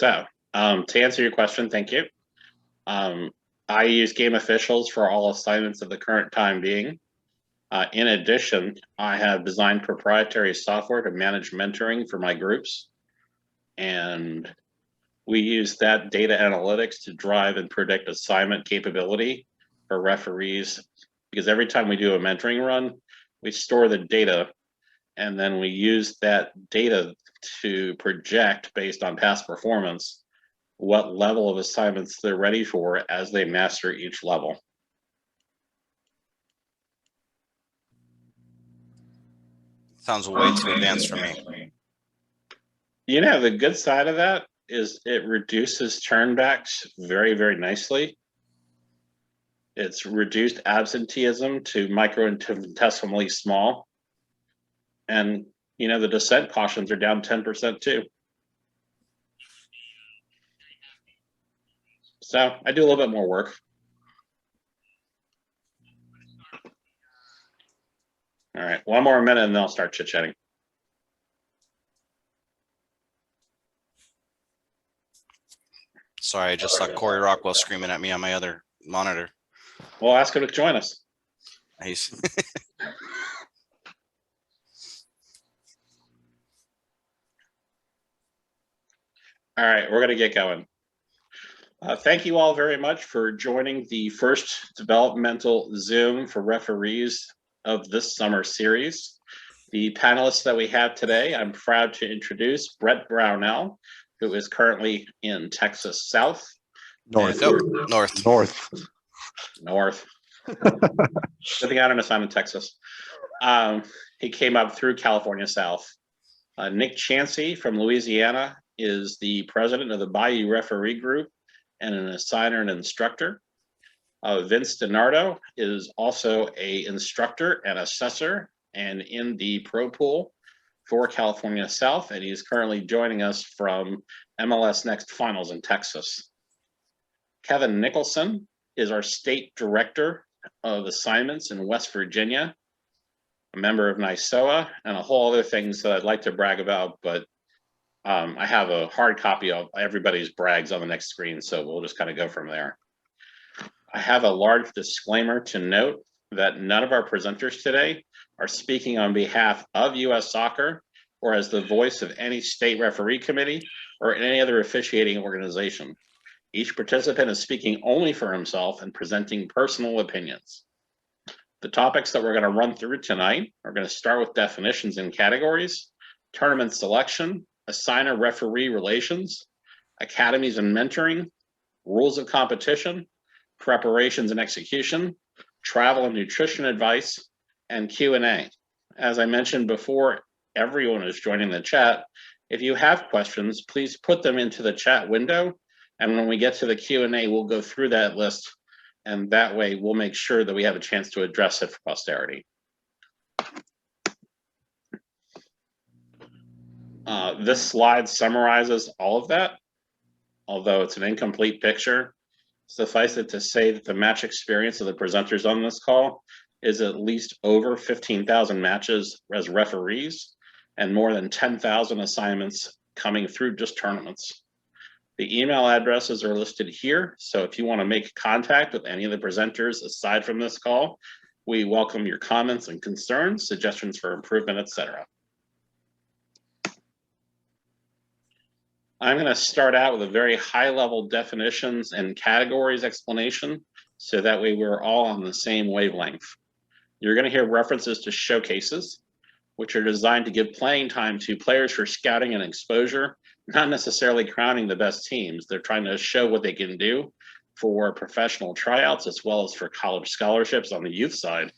So, to answer your question, thank you. I use game officials for all assignments of the current time being. In addition, I have designed proprietary software to manage mentoring for my groups. And we use that data analytics to drive and predict assignment capability for referees. Because every time we do a mentoring run, we store the data and then we use that data to project based on past performance what level of assignments they're ready for as they master each level. Sounds way too advanced for me. You know, the good side of that is it reduces turnbacks very, very nicely. It's reduced absenteeism to microinfinitesimally small. And, you know, the dissent cautions are down 10% too. So I do a little bit more work. All right, one more minute and then I'll start chit-chatting. Sorry, I just saw Corey Rockwell screaming at me on my other monitor. Well, ask him to join us. Nice. All right, we're going to get going. Thank you all very much for joining the first developmental Zoom for referees of this summer series. The panelists that we have today, I'm proud to introduce Brett Brownell, who is currently in Texas South. North. Living out on assignment in Texas. He came up through California South. Nick Chansey from Louisiana is the president of the Bayou Referee Group and an assigner and instructor. Vince DiNardo is also an instructor and assessor and in the pro pool for California South, and he's currently joining us from MLS Next Finals in Texas. Kevin Nicholson is our state director of assignments in West Virginia, a member of NYSOA, and a whole other things that I'd like to brag about, but I have a hard copy of everybody's brags on the next screen, so we'll just kind of go from there. I have a large disclaimer to note that none of our presenters today are speaking on behalf of U.S. Soccer or as the voice of any state referee committee or any other officiating organization. Each participant is speaking only for himself and presenting personal opinions. The topics that we're going to run through tonight are going to start with definitions and categories, tournament selection, assigner-referee relations, academies and mentoring, rules of competition, preparations and execution, travel and nutrition advice, and Q&A. As I mentioned before, everyone is joining the chat. If you have questions, please put them into the chat window, and when we get to the Q&A, we'll go through that list, and that way we'll make sure that we have a chance to address it for posterity. This slide summarizes all of that, although it's an incomplete picture. Suffice it to say that the match experience of the presenters on this call is at least over 15,000 matches as referees and more than 10,000 assignments coming through just tournaments. The email addresses are listed here, so if you want to make contact with any of the presenters aside from this call, we welcome your comments and concerns, suggestions for improvement, etc. I'm going to start out with a very high-level definitions and categories explanation, so that way we're all on the same wavelength. You're going to hear references to showcases, which are designed to give playing time to players for scouting and exposure, not necessarily crowning the best teams. They're trying to show what they can do for professional tryouts as well as for college scholarships on the youth side.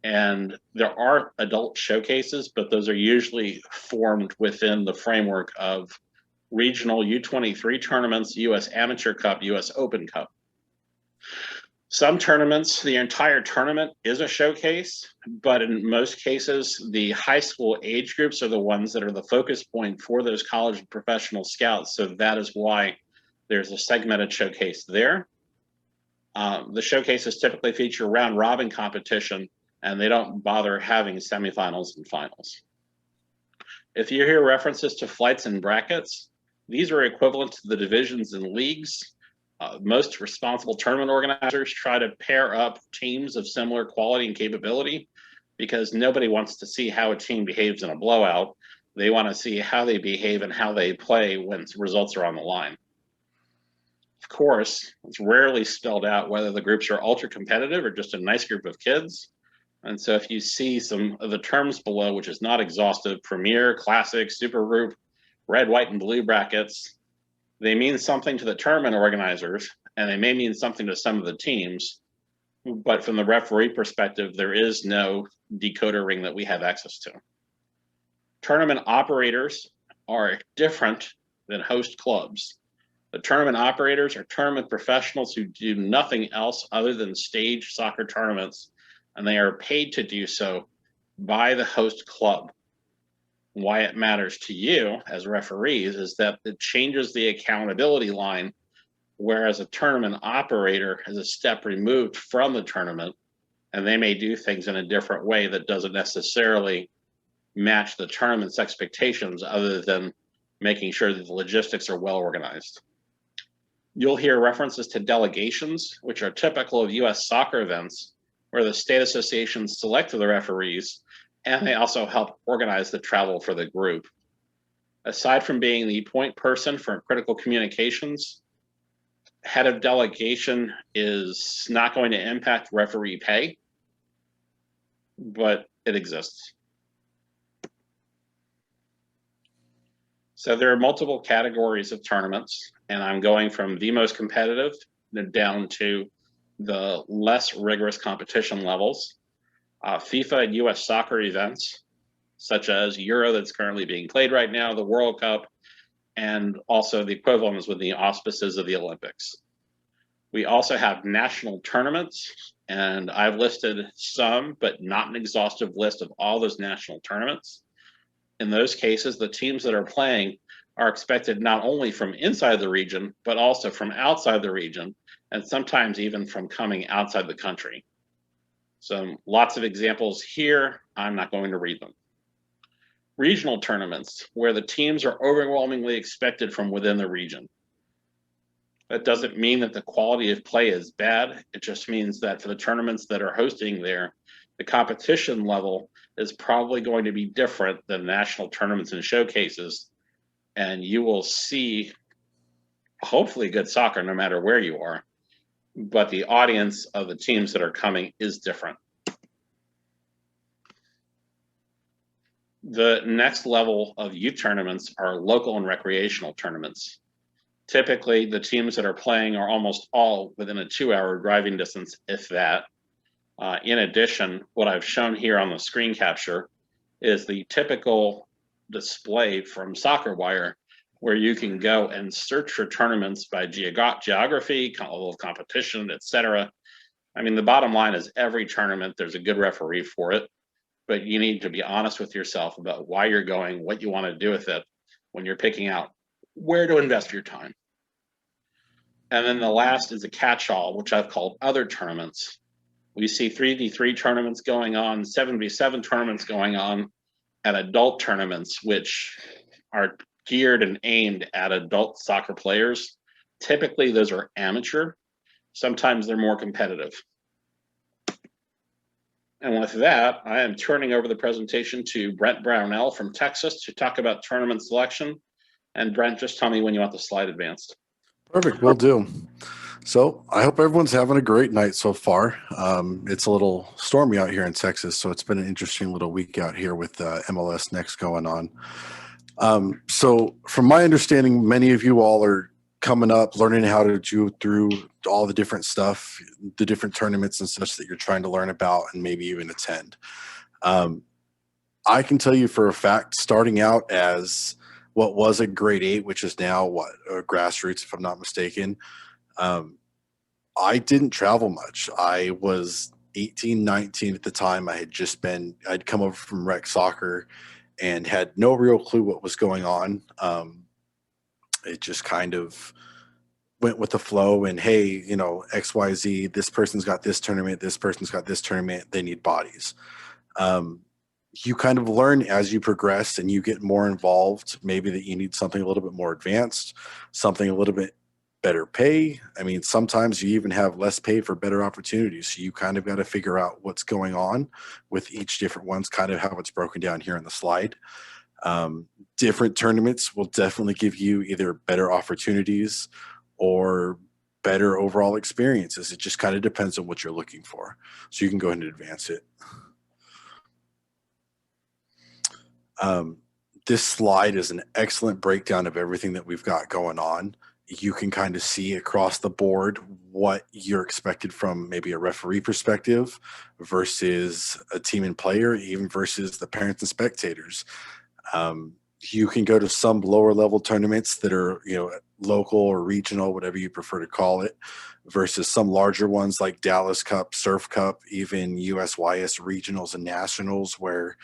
And there are adult showcases, but those are usually formed within the framework of regional U23 tournaments, U.S. Amateur Cup, U.S. Open Cup. Some tournaments, the entire tournament is a showcase, but in most cases, the high school age groups are the ones that are the focus point for those college and professional scouts. So that is why there's a segmented showcase there. The showcases typically feature round robin competition, and they don't bother having semifinals and finals. If you hear references to flights and brackets, These are equivalent to the divisions in leagues. Most responsible tournament organizers try to pair up teams of similar quality and capability because nobody wants to see how a team behaves in a blowout. They want to see how they behave and how they play when results are on the line. Of course, it's rarely spelled out whether the groups are ultra competitive or just a nice group of kids. And so if you see some of the terms below, which is not exhaustive, Premier, Classic, Supergroup, red, white, and blue brackets, they mean something to the tournament organizers, and they may mean something to some of the teams. But from the referee perspective, there is no decoder ring that we have access to. Tournament operators are different than host clubs. The tournament operators are tournament professionals who do nothing else other than stage soccer tournaments, and they are paid to do so by the host club. Why it matters to you as referees is that it changes the accountability line, whereas a tournament operator is a step removed from the tournament, and they may do things in a different way that doesn't necessarily match the tournament's expectations other than making sure that the logistics are well organized. You'll hear references to delegations, which are typical of US soccer events, where the state associations select the referees, and they also help organize the travel for the group. Aside from being the point person for critical communications, head of delegation is not going to impact referee pay, but it exists. So there are multiple categories of tournaments, and I'm going from the most competitive down to the less rigorous competition levels. FIFA and US soccer events, such as Euro that's currently being played right now, the World Cup, and also the equivalents with the auspices of the Olympics. We also have national tournaments, and I've listed some, but not an exhaustive list of all those national tournaments. In those cases, the teams that are playing are expected not only from inside the region, but also from outside the region, and sometimes even from coming outside the country. So lots of examples here. I'm not going to read them. Regional tournaments, where the teams are overwhelmingly expected from within the region. That doesn't mean that the quality of play is bad. It just means that for the tournaments that are hosting there, the competition level is probably going to be different than national tournaments and showcases. And you will see, hopefully, good soccer no matter where you are. But the audience of the teams that are coming is different. The next level of youth tournaments are local and recreational tournaments. Typically, the teams that are playing are almost all within a 2-hour driving distance, if that. In addition, what I've shown here on the screen capture is the typical display from Soccer Wire, where you can go and search for tournaments by geography, level of competition, etc. I mean, the bottom line is every tournament, there's a good referee for it, but you need to be honest with yourself about why you're going, what you want to do with it when you're picking out where to invest your time. And then the last is a catch-all, which I've called other tournaments. We see 3v3 tournaments going on, 7v7 tournaments going on, and adult tournaments, which are geared and aimed at adult soccer players. Typically, those are amateur. Sometimes they're more competitive. And with that, I am turning over the presentation to Brent Brownell from Texas to talk about tournament selection. And Brent, just tell me when you want the slide advanced. Perfect, will do. So I hope everyone's having a great night so far. It's a little stormy out here in Texas, so it's been an interesting little week out here with MLS Next going on. So from my understanding, many of you all are coming up, learning how to do through all the different stuff, the different tournaments and such that you're trying to learn about and maybe even attend. I can tell you for a fact, starting out as what was a grade 8, which is now what, a grassroots, if I'm not mistaken, I didn't travel much. I was 18, 19 at the time. I'd come over from rec soccer and had no real clue what was going on. It just kind of went with the flow and, hey, you know, XYZ, this person's got this tournament, this person's got this tournament, they need bodies. you kind of learn as you progress and you get more involved, maybe that you need something a little bit more advanced, something a little bit better pay. I mean, sometimes you even have less pay for better opportunities. So you kind of got to figure out what's going on with each different ones, kind of how it's broken down here on the slide. Different tournaments will definitely give you either better opportunities or better overall experiences. It just kind of depends on what you're looking for. So you can go ahead and advance it. This slide is an excellent breakdown of everything that we've got going on. You can kind of see across the board what you're expected from maybe a referee perspective versus a team and player, even versus the parents and spectators. You can go to some lower level tournaments that are, local or regional, whatever you prefer to call it, versus some larger ones like Dallas Cup, Surf Cup, even USYS regionals and nationals where,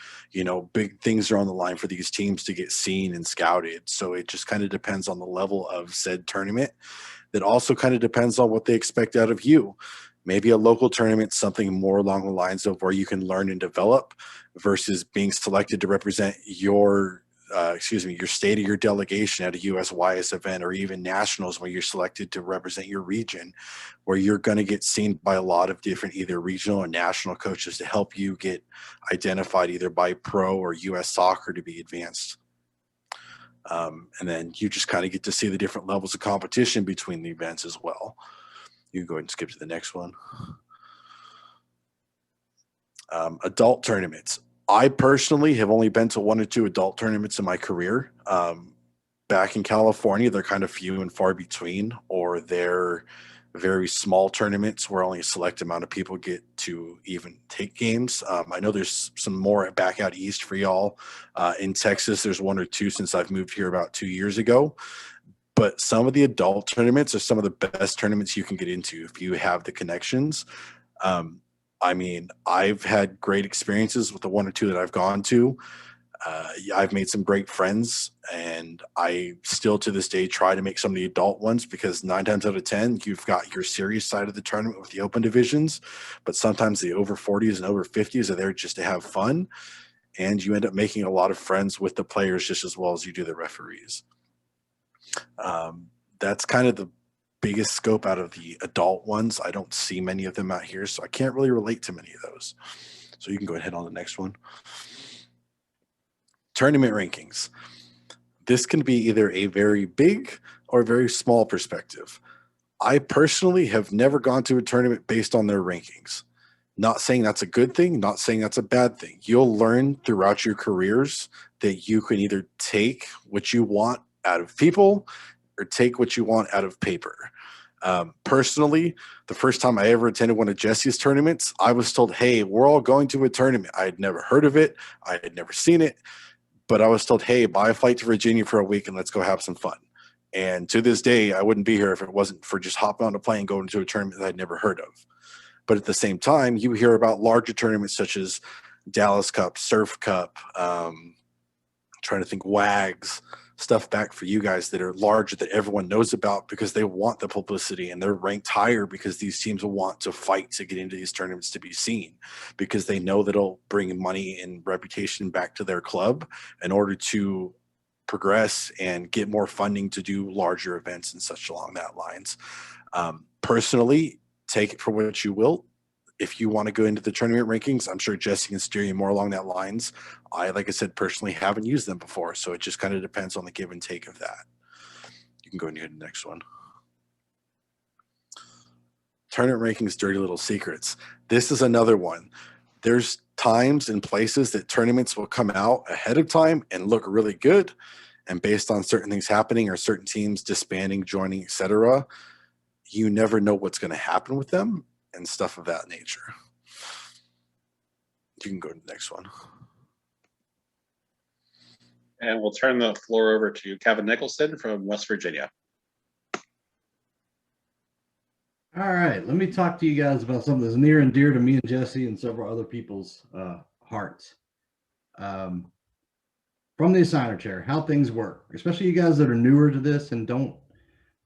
big things are on the line for these teams to get seen and scouted. So it just kind of depends on the level of said tournament. That also kind of depends on what they expect out of you. Maybe a local tournament, something more along the lines of where you can learn and develop versus being selected to represent your state or your delegation at a USYS event, or even nationals where you're selected to represent your region, where you're going to get seen by a lot of different either regional or national coaches to help you get identified either by pro or US soccer to be advanced. And then you just kind of get to see the different levels of competition between the events as well. You can go ahead and skip to the next one. Adult tournaments. I personally have only been to 1 or 2 adult tournaments in my career. Back in California, they're kind of few and far between, or they're very small tournaments where only a select amount of people get to even take games. I know there's some more back out east for y'all. In Texas, there's 1 or 2 since I've moved here about 2 years ago. But some of the adult tournaments are some of the best tournaments you can get into if you have the connections. I mean, I've had great experiences with the 1 or 2 that I've gone to. I've made some great friends, and I still to this day try to make some of the adult ones because 9 times out of 10, you've got your serious side of the tournament with the open divisions, but sometimes the over 40s and over 50s are there just to have fun, and you end up making a lot of friends with the players just as well as you do the referees. That's kind of the biggest scope out of the adult ones. I don't see many of them out here, so I can't really relate to many of those. So you can go ahead on the next one. Tournament rankings. This can be either a very big or very small perspective. I personally have never gone to a tournament based on their rankings. Not saying that's a good thing, not saying that's a bad thing. You'll learn throughout your careers that you can either take what you want out of people or take what you want out of paper. Personally, the first time I ever attended one of Jesse's tournaments, I was told, hey, we're all going to a tournament. I had never heard of it. I had never seen it. But I was told, hey, buy a flight to Virginia for a week and let's go have some fun. And to this day, I wouldn't be here if it wasn't for just hopping on a plane and going to a tournament that I'd never heard of. But at the same time, you hear about larger tournaments such as Dallas Cup, Surf Cup, trying to think WAGs, stuff back for you guys that are larger that everyone knows about because they want the publicity and they're ranked higher because these teams will want to fight to get into these tournaments to be seen because they know that it'll bring money and reputation back to their club in order to progress and get more funding to do larger events and such along that lines. Personally, take it for what you will. If you want to go into the tournament rankings, I'm sure Jesse can steer you more along that lines. Like I said, personally haven't used them before, so it just kind of depends on the give and take of that. You can go ahead and hit the next one. Tournament rankings, dirty little secrets. This is another one. There's times and places that tournaments will come out ahead of time and look really good, and based on certain things happening or certain teams disbanding, joining, etc., you never know what's going to happen with them and stuff of that nature. You can go to the next one. And we'll turn the floor over to Kevin Nicholson from West Virginia. All right, let me talk to you guys about something that's near and dear to me and Jesse and several other people's hearts. From the assigner chair, how things work, especially you guys that are newer to this and don't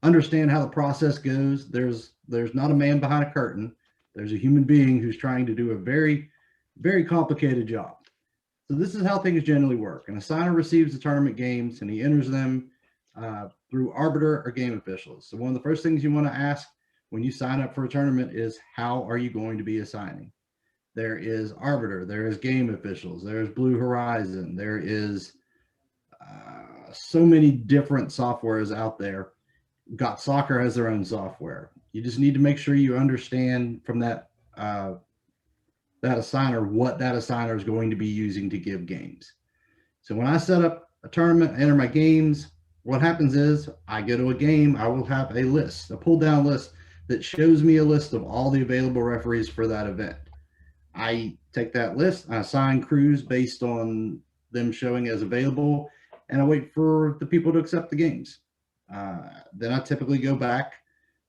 understand how the process goes. There's not a man behind a curtain. There's a human being who's trying to do a very, very complicated job. So this is how things generally work. An assigner receives the tournament games and he enters them through arbiter or game officials. So one of the first things you want to ask when you sign up for a tournament is, how are you going to be assigning? There is arbiter, there is game officials, there's Blue Horizon, there is so many different softwares out there. Got Soccer has their own software. You just need to make sure you understand from that that assigner what that assigner is going to be using to give games. So when I set up a tournament, enter my games, what happens is I go to a game, I will have a list, a pull down list that shows me a list of all the available referees for that event. I take that list, I assign crews based on them showing as available, and I wait for the people to accept the games. Then I typically go back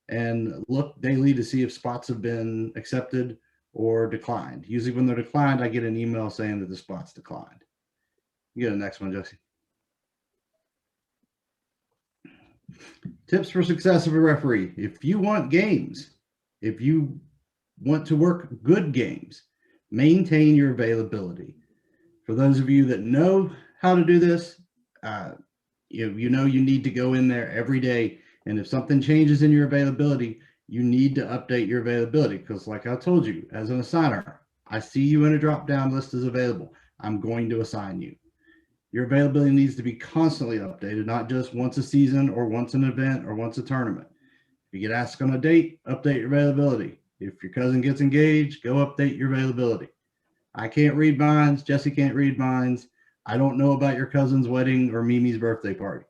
and look daily to see if spots have been accepted or declined. Usually when they're declined, I get an email saying that the spot's declined. You get the next one, Jesse. Tips for success of a referee. If you want games, if you want to work good games, maintain your availability. For those of you that know how to do this, you know you need to go in there every day, and if something changes in your availability, you need to update your availability, because like I told you, as an assigner, I see you in a drop-down list as available. I'm going to assign you. Your availability needs to be constantly updated, not just once a season or once an event or once a tournament. If you get asked on a date, update your availability. If your cousin gets engaged, go update your availability. I can't read minds. Jesse can't read minds. I don't know about your cousin's wedding or Mimi's birthday party.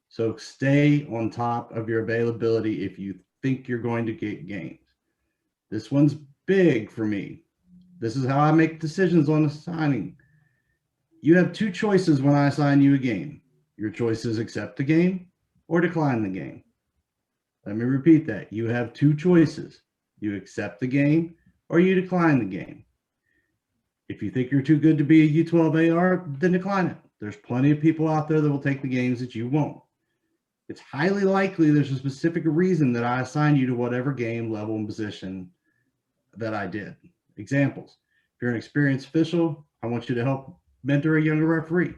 So stay on top of your availability if you think you're going to get games. This one's big for me. This is how I make decisions on assigning. You have two choices when I assign you a game. Your choice is accept the game or decline the game. Let me repeat that. You have two choices. You accept the game or you decline the game. If you think you're too good to be a U12AR, then decline it. There's plenty of people out there that will take the games that you won't. It's highly likely there's a specific reason that I assign you to whatever game, level, and position that I did. Examples. If you're an experienced official, I want you to help mentor a younger referee.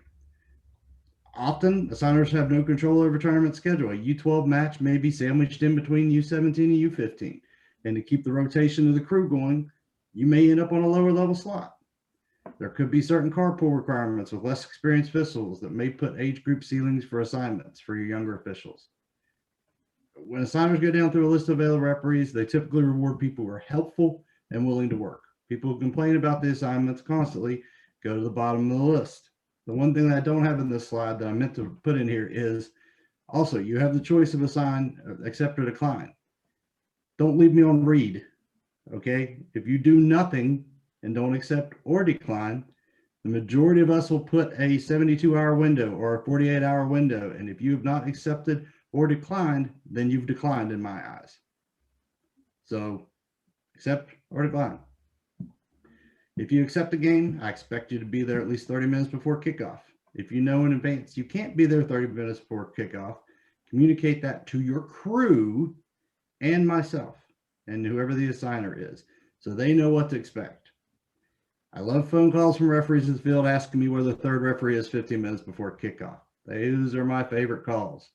Often, assigners have no control over tournament schedule. A U12 match may be sandwiched in between U17 and U15. And to keep the rotation of the crew going, you may end up on a lower level slot. There could be certain carpool requirements with less experienced officials that may put age group ceilings for assignments for your younger officials. When assigners go down through a list of available referees, they typically reward people who are helpful and willing to work. People who complain about the assignments constantly go to the bottom of the list. The one thing that I don't have in this slide that I meant to put in here is also you have the choice of assign, accept, or decline. Don't leave me on read, okay? If you do nothing and don't accept or decline, the majority of us will put a 72-hour window or a 48-hour window, and if you have not accepted or declined, then you've declined in my eyes. So accept or decline. If you accept the game, I expect you to be there at least 30 minutes before kickoff. If you know in advance you can't be there 30 minutes before kickoff, communicate that to your crew and myself and whoever the assigner is, so they know what to expect. I love phone calls from referees in the field asking me where the third referee is 15 minutes before kickoff. Those are my favorite calls.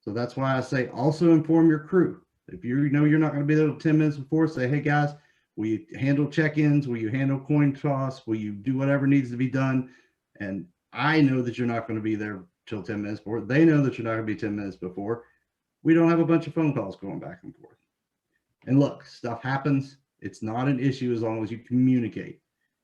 So that's why I say also inform your crew. If you know you're not going to be there 10 minutes before, say, hey guys, will you handle check-ins? Will you handle coin toss? Will you do whatever needs to be done? And I know that you're not going to be there till 10 minutes before. They know that you're not going to be 10 minutes before. We don't have a bunch of phone calls going back and forth. And look, stuff happens. It's not an issue as long as you communicate.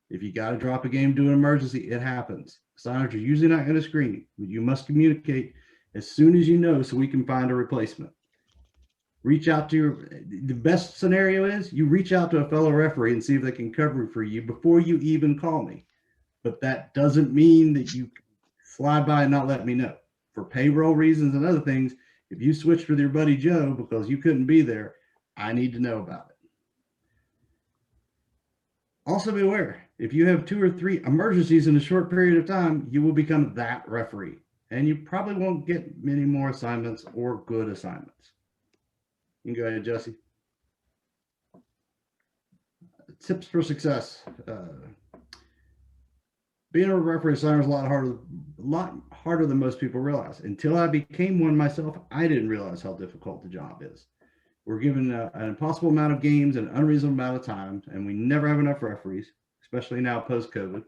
If you got to drop a game due to an emergency, it happens. Signers are usually not going to screen you, but you must communicate as soon as you know so we can find a replacement. Reach out to the best scenario is you reach out to a fellow referee and see if they can cover for you before you even call me. But that doesn't mean that you slide by and not let me know. For payroll reasons and other things, if you switched with your buddy Joe because you couldn't be there, I need to know about it. Also be aware, if you have 2 or 3 emergencies in a short period of time, you will become that referee. And you probably won't get many more assignments or good assignments. You can go ahead, Jesse. Tips for success. being a referee assigner is a lot harder than most people realize. Until I became one myself, I didn't realize how difficult the job is. We're given an impossible amount of games and an unreasonable amount of time, and we never have enough referees, especially now post-COVID.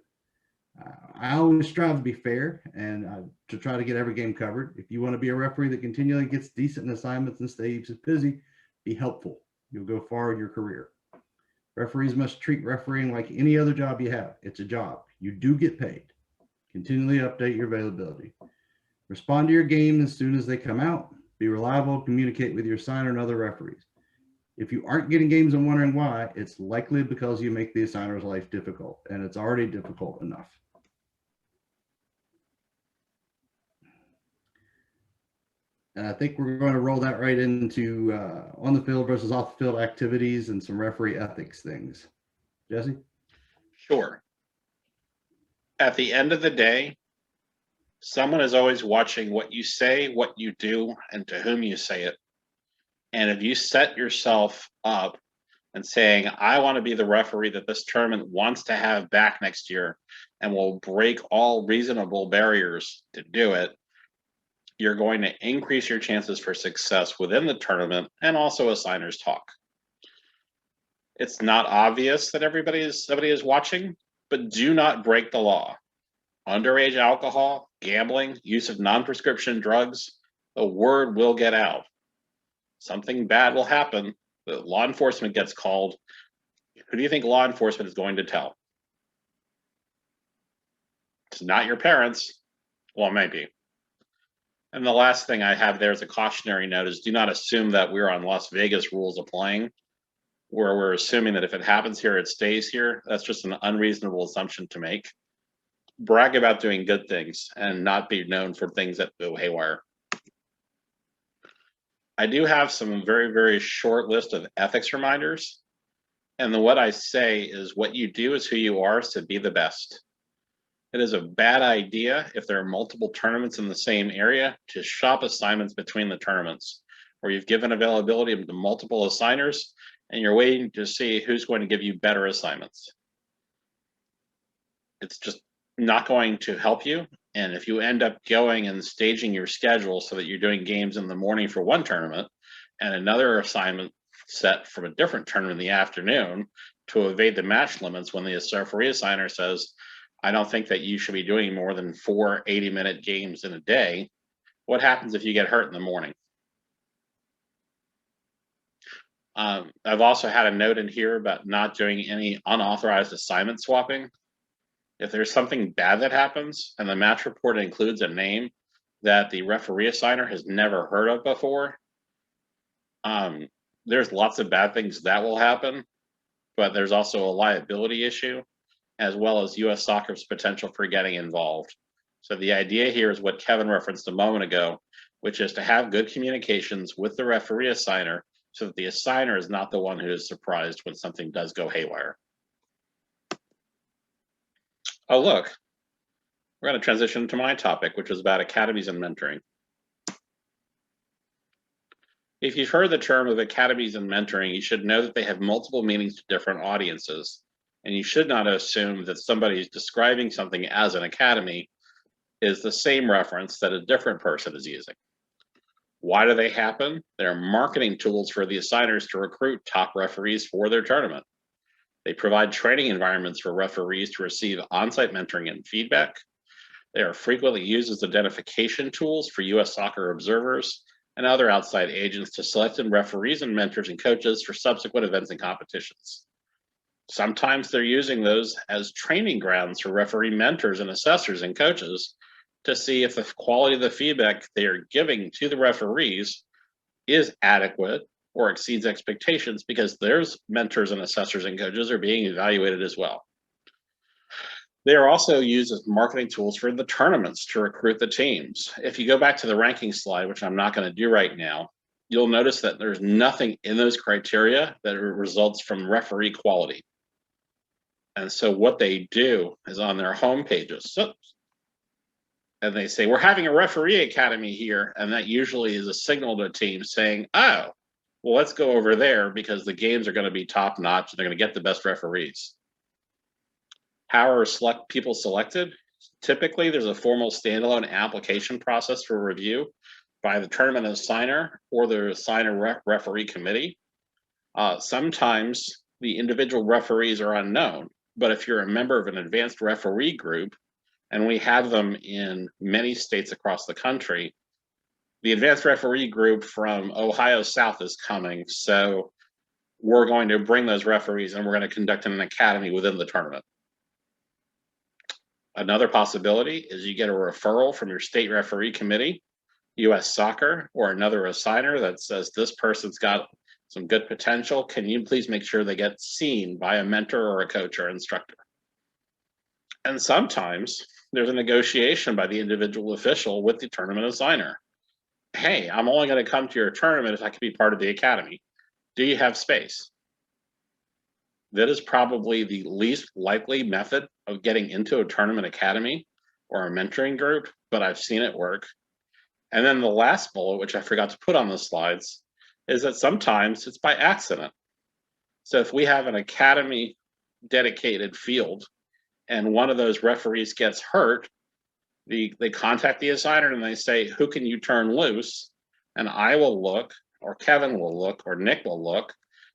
I always strive to be fair and to try to get every game covered. If you want to be a referee that continually gets decent assignments and stays busy, be helpful. You'll go far in your career. Referees must treat refereeing like any other job you have. It's a job. You do get paid. Continually update your availability. Respond to your game as soon as they come out. Be reliable. Communicate with your assigner and other referees. If you aren't getting games and wondering why, it's likely because you make the assigner's life difficult, and it's already difficult enough. And I think we're going to roll that right into on the field versus off the field activities and some referee ethics things. Jesse? Sure. At the end of the day, someone is always watching what you say, what you do, and to whom you say it. And if you set yourself up and saying, I want to be the referee that this tournament wants to have back next year and will break all reasonable barriers to do it, you're going to increase your chances for success within the tournament and also assigners talk. It's not obvious that somebody is watching, but do not break the law. Underage alcohol, gambling, use of non-prescription drugs, the word will get out. Something bad will happen. The law enforcement gets called. Who do you think law enforcement is going to tell? It's not your parents. Well, maybe. And the last thing I have there as a cautionary note is do not assume that we're on Las Vegas rules of playing, where we're assuming that if it happens here, it stays here. That's just an unreasonable assumption to make. Brag about doing good things and not be known for things that go haywire. I do have some very, very short list of ethics reminders. And what I say is what you do is who you are, so be the best. It is a bad idea if there are multiple tournaments in the same area to shop assignments between the tournaments, where you've given availability to multiple assigners and you're waiting to see who's going to give you better assignments. It's just not going to help you. And if you end up going and staging your schedule so that you're doing games in the morning for one tournament and another assignment set from a different tournament in the afternoon to evade the match limits when the referee assigner says, I don't think that you should be doing more than 4 80-minute games in a day, what happens if you get hurt in the morning? I've also had a note in here about not doing any unauthorized assignment swapping. If there's something bad that happens and the match report includes a name that the referee assigner has never heard of before, there's lots of bad things that will happen, but there's also a liability issue, as well as U.S. Soccer's potential for getting involved. So the idea here is what Kevin referenced a moment ago, which is to have good communications with the referee assigner so that the assigner is not the one who is surprised when something does go haywire. Oh, look, we're going to transition to my topic, which is about academies and mentoring. If you've heard the term of academies and mentoring, you should know that they have multiple meanings to different audiences. And you should not assume that somebody who's describing something as an academy is the same reference that a different person is using. Why do they happen? They're marketing tools for the assigners to recruit top referees for their tournament. They provide training environments for referees to receive on-site mentoring and feedback. They are frequently used as identification tools for U.S. soccer observers and other outside agents to select referees and mentors and coaches for subsequent events and competitions. Sometimes they're using those as training grounds for referee mentors and assessors and coaches to see if the quality of the feedback they are giving to the referees is adequate or exceeds expectations, because their mentors and assessors and coaches are being evaluated as well. They are also used as marketing tools for the tournaments to recruit the teams. If you go back to the ranking slide, which I'm not going to do right now, you'll notice that there's nothing in those criteria that results from referee quality. And so what they do is on their home pages, and they say, we're having a referee academy here. And that usually is a signal to a team saying, oh, well, let's go over there because the games are going to be top notch and they're going to get the best referees. How are people selected? Typically, there's a formal standalone application process for review by the tournament assigner or the assigner referee committee. Sometimes the individual referees are unknown, but if you're a member of an advanced referee group, and we have them in many states across the country, the advanced referee group from Ohio South is coming. So we're going to bring those referees and we're going to conduct an academy within the tournament. Another possibility is you get a referral from your state referee committee, U.S. Soccer, or another assigner that says this person's got some good potential. Can you please make sure they get seen by a mentor or a coach or instructor? And sometimes there's a negotiation by the individual official with the tournament assigner. Hey, I'm only going to come to your tournament if I can be part of the academy. Do you have space? That is probably the least likely method of getting into a tournament academy or a mentoring group, but I've seen it work. And then the last bullet, which I forgot to put on the slides, is that sometimes it's by accident. So if we have an academy dedicated field and one of those referees gets hurt, they contact the assigner and they say, who can you turn loose? And I will look, or Kevin will look, or Nick will look,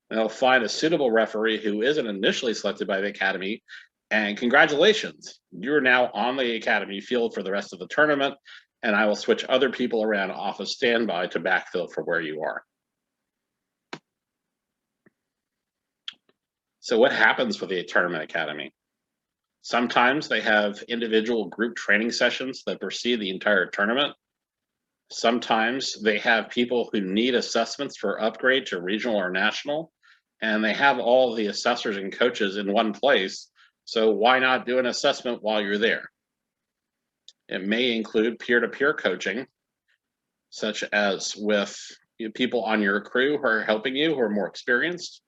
and they'll find a suitable referee who isn't initially selected by the academy. And congratulations, you're now on the academy field for the rest of the tournament, and I will switch other people around off of standby to backfill for where you are. So what happens with the tournament academy? Sometimes they have individual group training sessions that precede the entire tournament. Sometimes they have people who need assessments for upgrade to regional or national, and they have all of the assessors and coaches in one place. So why not do an assessment while you're there? It may include peer-to-peer coaching, such as with people on your crew who are helping you, who are more experienced,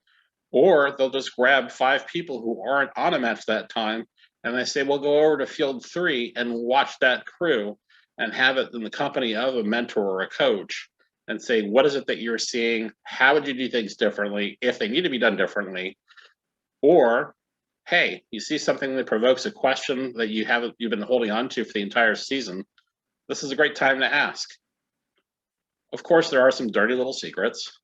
or they'll just grab 5 people who aren't on a match that time, and they say, we'll go over to field 3 and watch that crew and have it in the company of a mentor or a coach and say, what is it that you're seeing? How would you do things differently if they need to be done differently? Or, hey, you see something that provokes a question that you've been holding on to for the entire season. This is a great time to ask. Of course, there are some dirty little secrets.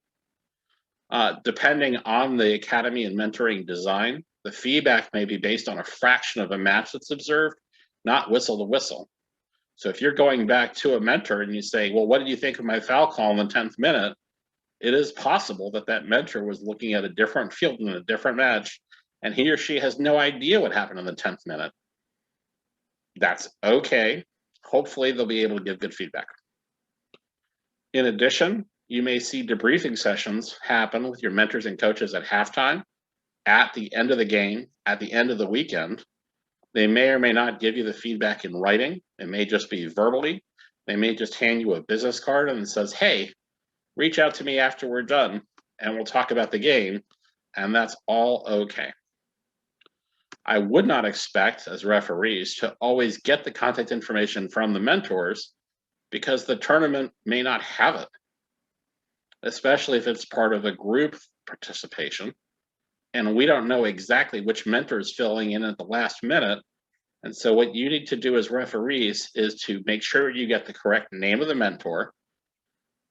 Depending on the academy and mentoring design, the feedback may be based on a fraction of a match that's observed, not whistle to whistle. So if you're going back to a mentor and you say, well, what did you think of my foul call in the 10th minute? It is possible that that mentor was looking at a different field in a different match, and he or she has no idea what happened in the 10th minute. That's okay. Hopefully they'll be able to give good feedback. In addition, you may see debriefing sessions happen with your mentors and coaches at halftime, at the end of the game, at the end of the weekend. They may or may not give you the feedback in writing. It may just be verbally. They may just hand you a business card and it says, hey, reach out to me after we're done and we'll talk about the game. And that's all okay. I would not expect as referees to always get the contact information from the mentors because the tournament may not have it, especially if it's part of a group participation. And we don't know exactly which mentor is filling in at the last minute. And so what you need to do as referees is to make sure you get the correct name of the mentor.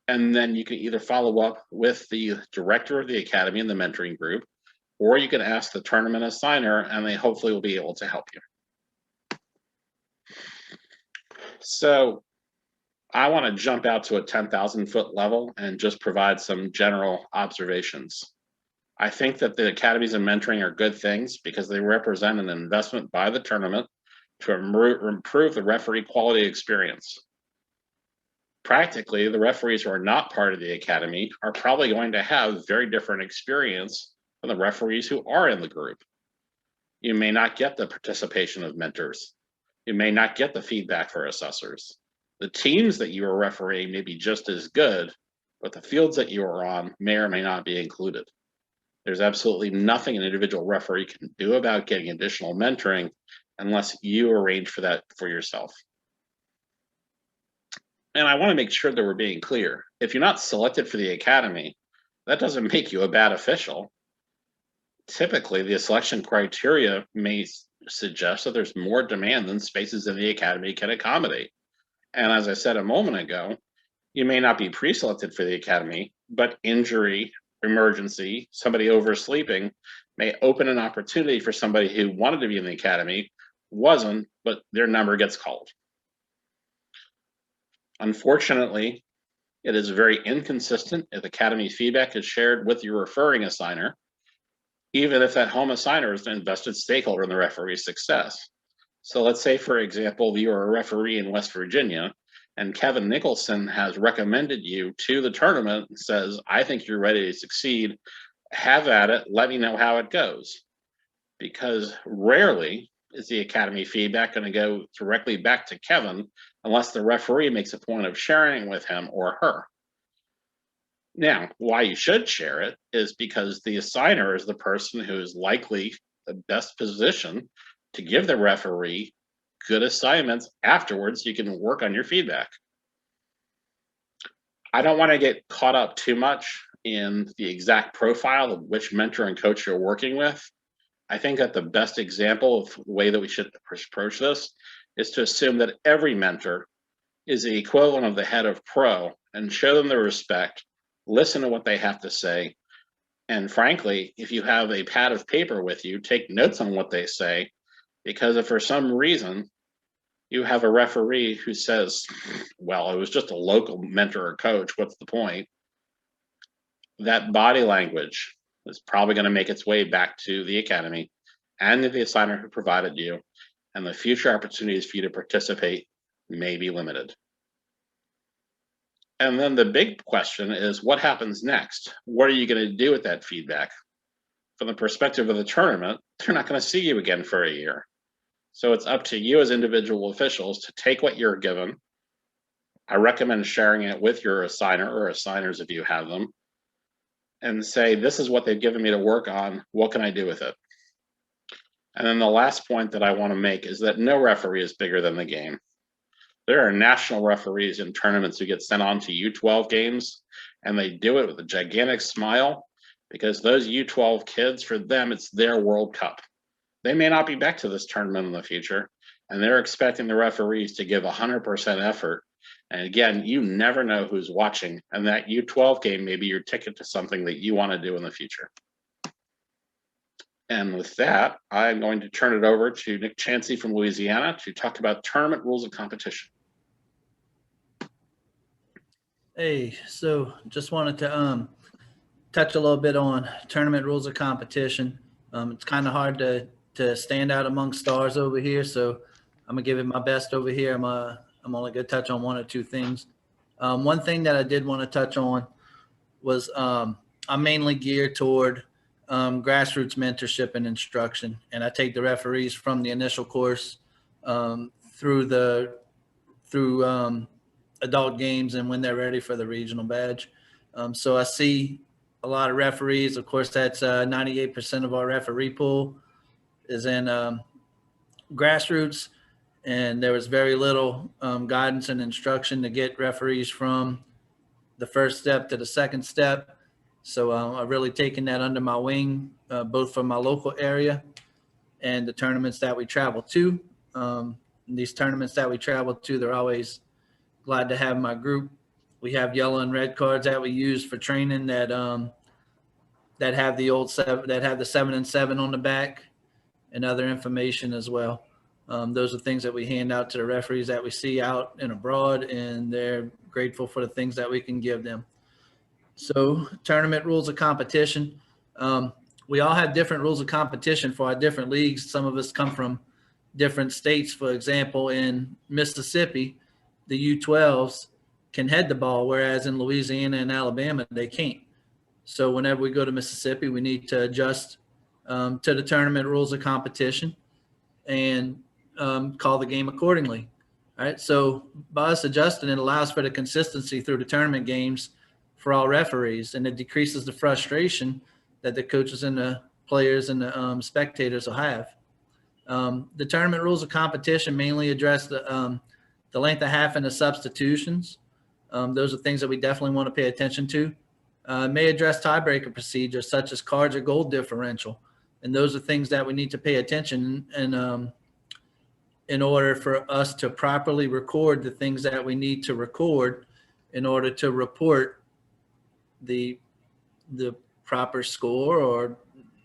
And then you can either follow up with the director of the academy and the mentoring group, or you can ask the tournament assigner and they hopefully will be able to help you. So I want to jump out to a 10,000 foot level and just provide some general observations. I think that the academies and mentoring are good things because they represent an investment by the tournament to improve the referee quality experience. Practically, the referees who are not part of the academy are probably going to have very different experience than the referees who are in the group. You may not get the participation of mentors. You may not get the feedback for assessors. The teams that you are refereeing may be just as good, but the fields that you are on may or may not be included. There's absolutely nothing an individual referee can do about getting additional mentoring unless you arrange for that for yourself. And I want to make sure that we're being clear. If you're not selected for the academy, that doesn't make you a bad official. Typically, the selection criteria may suggests that there's more demand than spaces in the academy can accommodate. And as I said a moment ago, you may not be pre-selected for the academy, but injury, emergency, somebody oversleeping may open an opportunity for somebody who wanted to be in the academy, wasn't, but their number gets called. Unfortunately, it is very inconsistent if academy feedback is shared with your referring assigner, even if that home assigner is an invested stakeholder in the referee's success. So let's say, for example, you're a referee in West Virginia, and Kevin Nicholson has recommended you to the tournament and says, I think you're ready to succeed. Have at it. Let me know how it goes. Because rarely is the academy feedback going to go directly back to Kevin unless the referee makes a point of sharing with him or her. Now, why you should share it is because the assigner is the person who is likely the best position to give the referee good assignments afterwards. You can work on your feedback. I don't want to get caught up too much in the exact profile of which mentor and coach you're working with. I think that the best example of the way that we should approach this is to assume that every mentor is the equivalent of the head of pro and show them the respect, listen to what they have to say. And frankly, if you have a pad of paper with you, take notes on what they say, because if for some reason you have a referee who says, well, it was just a local mentor or coach, what's the point? That body language is probably going to make its way back to the academy and to the assigner who provided you, and the future opportunities for you to participate may be limited. And then the big question is, what happens next? What are you going to do with that feedback? From the perspective of the tournament, they're not going to see you again for a year. So it's up to you as individual officials to take what you're given. I recommend sharing it with your assigner or assigners if you have them, and say, this is what they've given me to work on. What can I do with it? And then the last point that I want to make is that no referee is bigger than the game. There are national referees in tournaments who get sent on to U12 games, and they do it with a gigantic smile, because those U12 kids, for them, it's their World Cup. They may not be back to this tournament in the future, and they're expecting the referees to give 100% effort. And again, you never know who's watching, and that U12 game may be your ticket to something that you want to do in the future. And with that, I'm going to turn it over to Nick Chansey from Louisiana to talk about tournament rules of competition. Hey, so just wanted to touch a little bit on tournament rules of competition. It's kind of hard to stand out among stars over here, so I'm gonna give it my best over here. I'm only gonna touch on one or two things. One thing that I did want to touch on was I'm mainly geared toward grassroots mentorship and instruction, and I take the referees from the initial course through adult games and when they're ready for the regional badge. So I see a lot of referees. Of course, that's 98% of our referee pool is in grassroots, and there was very little guidance and instruction to get referees from the first step to the second step. So I've really taken that under my wing, both from my local area and the tournaments that we travel to. These tournaments that we travel to, they're always glad to have my group. We have yellow and red cards that we use for training that have the old 7, that have the 7 and 7 on the back, and other information as well. Those are things that we hand out to the referees that we see out and abroad, and they're grateful for the things that we can give them. So tournament rules of competition. We all have different rules of competition for our different leagues. Some of us come from different states. For example, in Mississippi, the U12s can head the ball, whereas in Louisiana and Alabama, they can't. So whenever we go to Mississippi, we need to adjust to the tournament rules of competition and call the game accordingly. All right. So by us adjusting, it allows for the consistency through the tournament games for all referees, and it decreases the frustration that the coaches and the players and the spectators will have. The tournament rules of competition mainly address the length of half and the substitutions. Those are things that we definitely want to pay attention to. May address tiebreaker procedures such as cards or goal differential. And those are things that we need to pay attention and in order for us to properly record the things that we need to record in order to report the proper score, or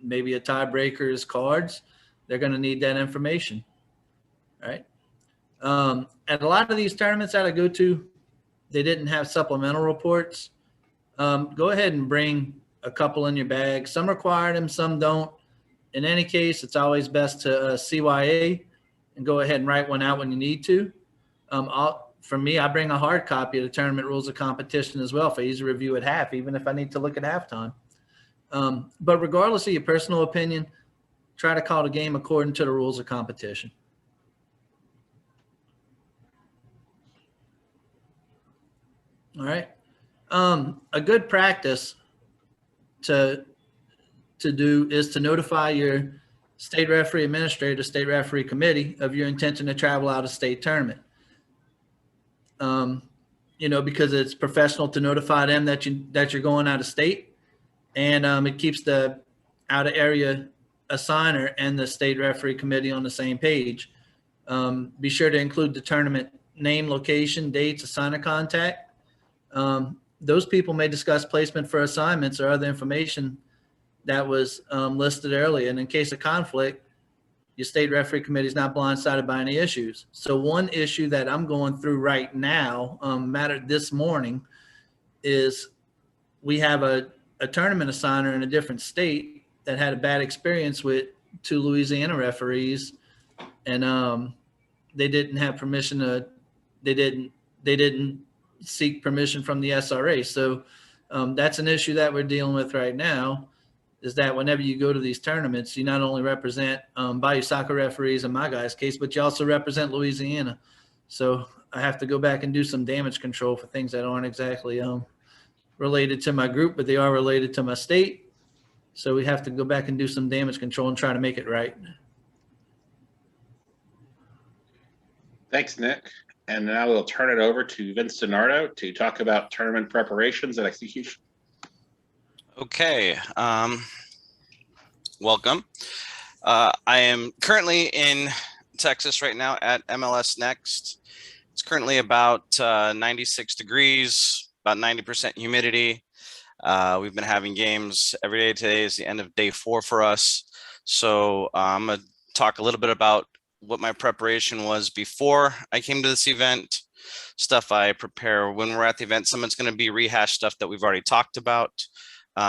maybe a tiebreaker's cards. They're going to need that information, right? At a lot of these tournaments that I go to, they didn't have supplemental reports. Go ahead and bring a couple in your bag. Some require them, some don't. In any case, it's always best to CYA and go ahead and write one out when you need to. For me, I bring a hard copy of the tournament rules of competition as well for easy review at half, even if I need to look at halftime. But regardless of your personal opinion, try to call the game according to the rules of competition. All right. A good practice to do is to notify your state referee administrator, state referee committee of your intention to travel out of state tournament. Because it's professional to notify them that you're going out of state, and it keeps the out of area assigner and the state referee committee on the same page. Be sure to include the tournament name, location, dates, assigner contact. Those people may discuss placement for assignments or other information that was listed earlier. And in case of conflict, your state referee committee is not blindsided by any issues. So one issue that I'm going through right now, mattered this morning, is we have a tournament assigner in a different state that had a bad experience with 2 Louisiana referees, and they didn't have permission to. They didn't seek permission from the SRA. So that's an issue that we're dealing with right now. Is that whenever you go to these tournaments, you not only represent Bayou soccer referees in my guy's case, but you also represent Louisiana. So I have to go back and do some damage control for things that aren't exactly related to my group, but they are related to my state. So we have to go back and do some damage control and try to make it right. Thanks, Nick. And now we'll turn it over to Vince DiNardo to talk about tournament preparations and execution. Okay. Welcome. I am currently in Texas right now at MLS Next. It's currently about 96 degrees, about 90% humidity. We've been having games every day. Today is the end of day 4 for us. So I'm going to talk a little bit about what my preparation was before I came to this event, stuff I prepare when we're at the event. Some of it's going to be rehashed stuff that we've already talked about,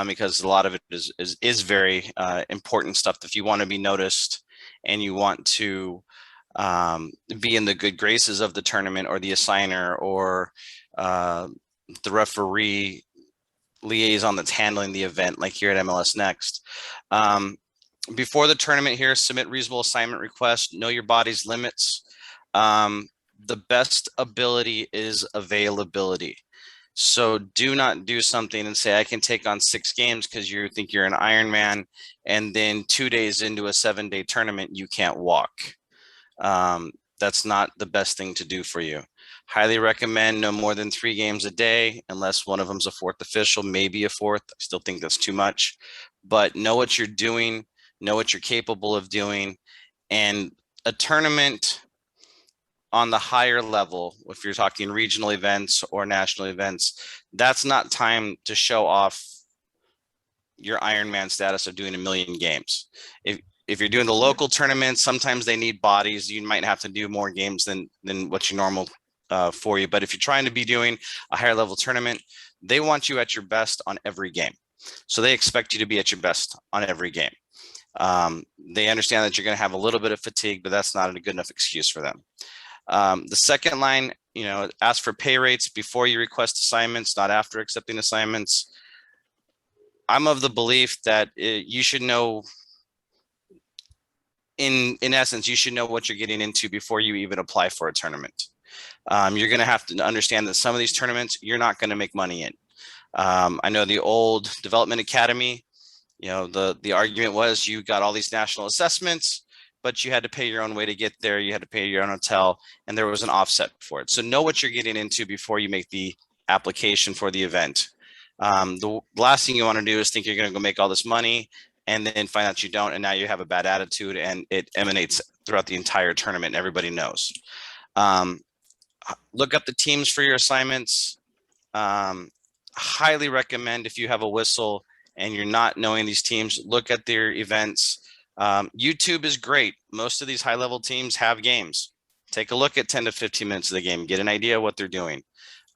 because a lot of it is very important stuff. If you want to be noticed and you want to be in the good graces of the tournament or the assigner or the referee liaison that's handling the event, like here at MLS Next. Before the tournament here, submit reasonable assignment requests, know your body's limits. The best ability is availability. So do not do something and say, I can take on 6 games because you think you're an Ironman, and then 2 days into a 7-day tournament, you can't walk. That's not the best thing to do for you. Highly recommend no more than 3 games a day, unless one of them's a 4th official, maybe a 4th. I still think that's too much, but know what you're doing, know what you're capable of doing. And a tournament on the higher level, if you're talking regional events or national events, that's not time to show off your Ironman status of doing 1 million games. If you're doing the local tournaments, sometimes they need bodies. You might have to do more games than what's your normal for you. But if you're trying to be doing a higher level tournament, they want you at your best on every game. So they expect you to be at your best on every game. They understand that you're going to have a little bit of fatigue, but that's not a good enough excuse for them. The second line, ask for pay rates before you request assignments, not after accepting assignments. I'm of the belief that you should know, in essence, you should know what you're getting into before you even apply for a tournament. You're going to have to understand that some of these tournaments you're not going to make money in. I know the old Development Academy, the argument was you got all these national assessments, but you had to pay your own way to get there. You had to pay your own hotel, and there was an offset for it. So know what you're getting into before you make the application for the event. The last thing you want to do is think you're going to go make all this money and then find out you don't, and now you have a bad attitude, and it emanates throughout the entire tournament. And everybody knows. Look up the teams for your assignments. Highly recommend, if you have a whistle and you're not knowing these teams, look at their events. YouTube is great. Most of these high level teams have games. Take a look at 10 to 15 minutes of the game, get an idea of what they're doing.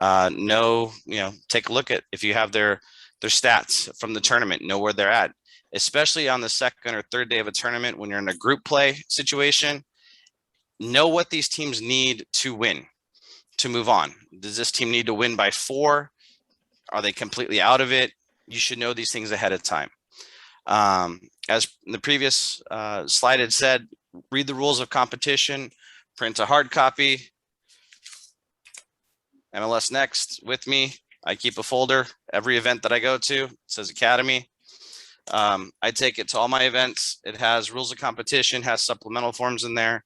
Take a look at, if you have their stats from the tournament, know where they're at, especially on the second or third day of a tournament when you're in a group play situation. Know what these teams need to win, to move on. Does this team need to win by 4? Are they completely out of it? You should know these things ahead of time. As the previous slide had said, read the rules of competition, print a hard copy. MLS Next with me. I keep a folder. Every event that I go to, it says Academy. I take it to all my events. It has rules of competition, has supplemental forms in there,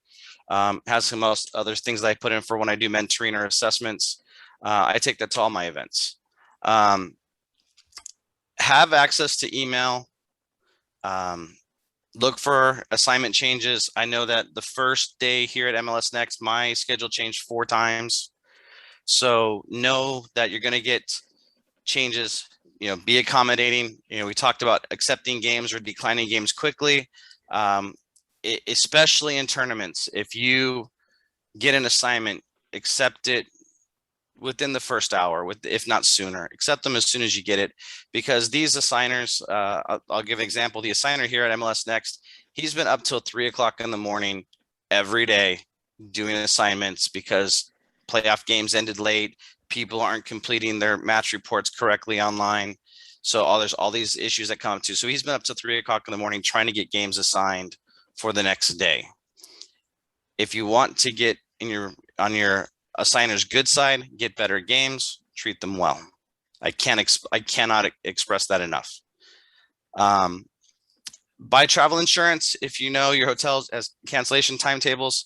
has some most other things that I put in for when I do mentoring or assessments. I take that to all my events. Have access to email. Look for assignment changes. I know that the first day here at MLS Next, my schedule changed 4 times. So know that you're going to get changes, be accommodating. We talked about accepting games or declining games quickly, especially in tournaments. If you get an assignment, accept it within the first hour, if not sooner. Accept them as soon as you get it, because these assigners, I'll give an example. The assigner here at MLS Next, he's been up till 3 o'clock in the morning every day doing assignments because playoff games ended late. People aren't completing their match reports correctly online. So there's all these issues that come up too. So he's been up to 3 o'clock in the morning trying to get games assigned for the next day. If you want to get on your assigner's good side, get better games, treat them well. I cannot express that enough. Buy travel insurance if you know your hotels as cancellation timetables.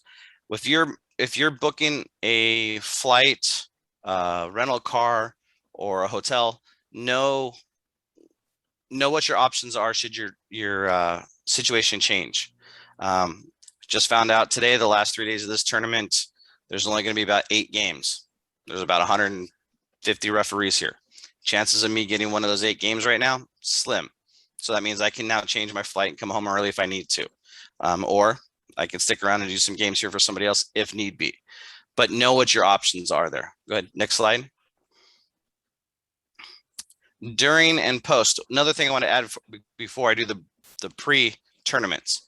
If you're booking a flight, rental car, or a hotel, know what your options are should your situation change. Just found out today, the last 3 days of this tournament, there's only going to be about 8 games. There's about 150 referees here. Chances of me getting one of those 8 games right now, slim. So that means I can now change my flight and come home early if I need to. Or I can stick around and do some games here for somebody else if need be. But know what your options are there. Go ahead, next slide. During and post, another thing I want to add before I do the pre-tournaments.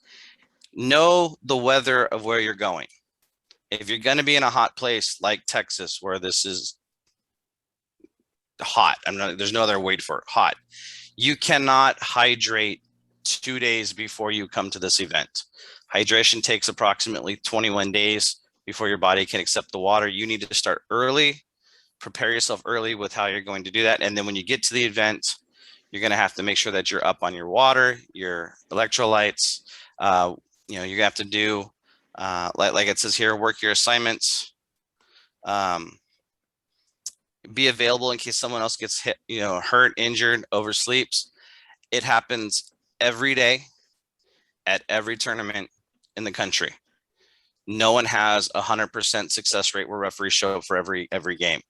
Know the weather of where you're going. If you're going to be in a hot place like Texas, where this is hot, there's no other word for it, hot. You cannot hydrate 2 days before you come to this event. Hydration takes approximately 21 days before your body can accept the water. You need to start early, prepare yourself early with how you're going to do that. And then when you get to the event, you're going to have to make sure that you're up on your water, your electrolytes. You're going to have to do, like it says here, work your assignments. Be available in case someone else gets hit, hurt, injured, oversleeps. It happens every day at every tournament in the country. No one has 100% success rate where referees show up for every game.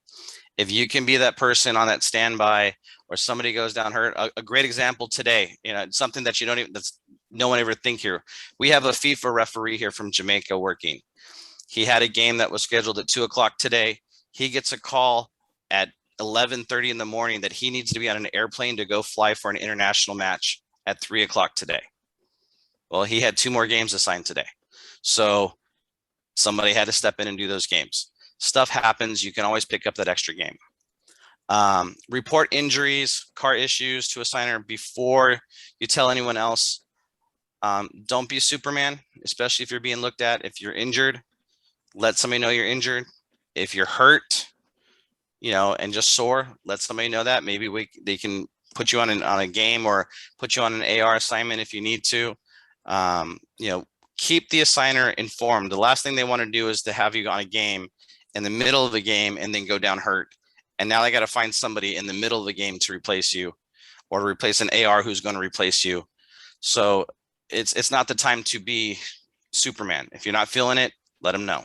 If you can be that person on that standby, or somebody goes down hurt, a great example today, something that that's no one ever think here. We have a FIFA referee here from Jamaica working. He had a game that was scheduled at 2 o'clock today. He gets a call at 11:30 in the morning that he needs to be on an airplane to go fly for an international match at 3 o'clock today. Well, he had 2 more games assigned today. So somebody had to step in and do those games. Stuff happens. You can always pick up that extra game. Report injuries, car issues to a signer before you tell anyone else. Don't be Superman, especially if you're being looked at. If you're injured, let somebody know you're injured. If you're hurt, and just sore, let somebody know that. Maybe they can put you on a game or put you on an AR assignment if you need to. Keep the assigner informed. The last thing they want to do is to have you on a game in the middle of the game and then go down hurt. And now they got to find somebody in the middle of the game to replace you, or replace an AR who's going to replace you. So it's not the time to be Superman. If you're not feeling it, let them know.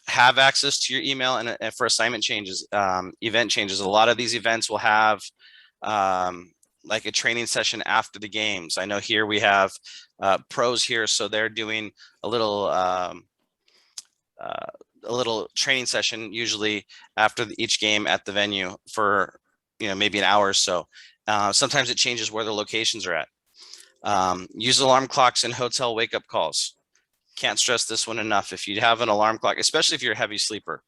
Have access to your email and for assignment changes, event changes. A lot of these events will have like a training session after the games. I know here we have pros here, so they're doing a little training session usually after each game at the venue for maybe an hour or so. Sometimes it changes where the locations are at. Use alarm clocks and hotel wake up calls. Can't stress this one enough. If you have an alarm clock, especially if you're a heavy sleeper,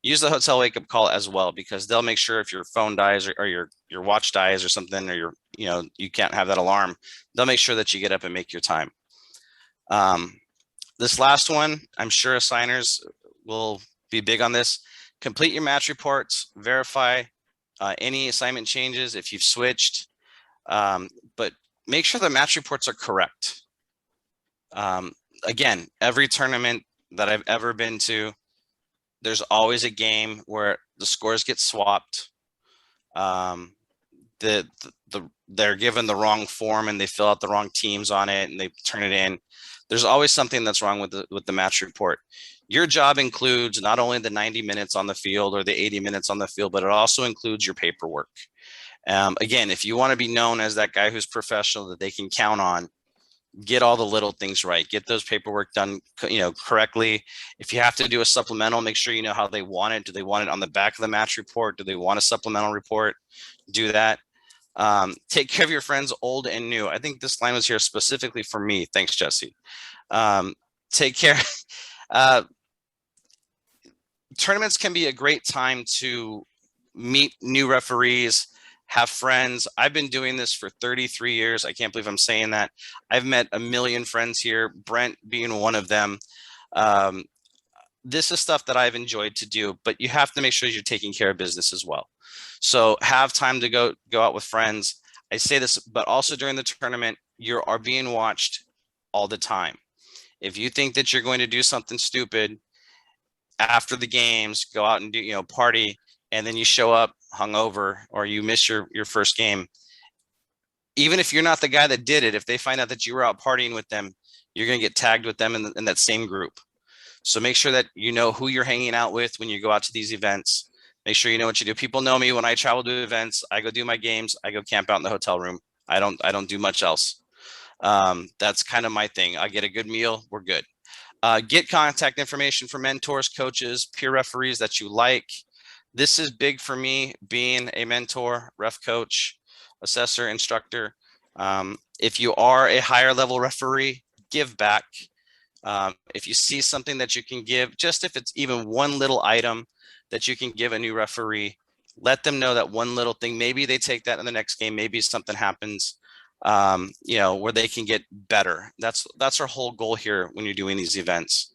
use the hotel wake up call as well, because they'll make sure if your phone dies or your watch dies or something, or you can't have that alarm, they'll make sure that you get up and make your time. This last one, I'm sure assigners will be big on this. Complete your match reports, verify any assignment changes if you've switched, but make sure the match reports are correct. Again, every tournament that I've ever been to, there's always a game where the scores get swapped. They're given the wrong form and they fill out the wrong teams on it and they turn it in. There's always something that's wrong with the match report. Your job includes not only the 90 minutes on the field or the 80 minutes on the field, but it also includes your paperwork. Again, if you want to be known as that guy who's professional that they can count on, get all the little things right. Get those paperwork done, correctly. If you have to do a supplemental, make sure you know how they want it. Do they want it on the back of the match report? Do they want a supplemental report? Do that. Take care of your friends, old and new. I think this line was here specifically for me. Thanks, Jesse. Take care. Tournaments can be a great time to meet new referees, have friends. I've been doing this for 33 years. I can't believe I'm saying that. I've met a million friends here, Brent being one of them. This is stuff that I've enjoyed to do, but you have to make sure you're taking care of business as well. So have time to go out with friends. I say this, but also during the tournament, you are being watched all the time. If you think that you're going to do something stupid after the games, go out and do, party, and then you show up hungover or you miss your first game, even if you're not the guy that did it, if they find out that you were out partying with them, you're going to get tagged with them in that same group. So make sure that you know who you're hanging out with when you go out to these events. Make sure you know what you do. People know me when I travel to events. I go do my games. I go camp out in the hotel room. I don't do much else. That's kind of my thing. I get a good meal. We're good. Get contact information for mentors, coaches, peer referees that you like. This is big for me, being a mentor, ref coach, assessor, instructor. If you are a higher level referee, give back. If you see something that you can give, just if it's even one little item that you can give a new referee, let them know that one little thing. Maybe they take that in the next game. Maybe something happens, where they can get better. That's our whole goal here when you're doing these events.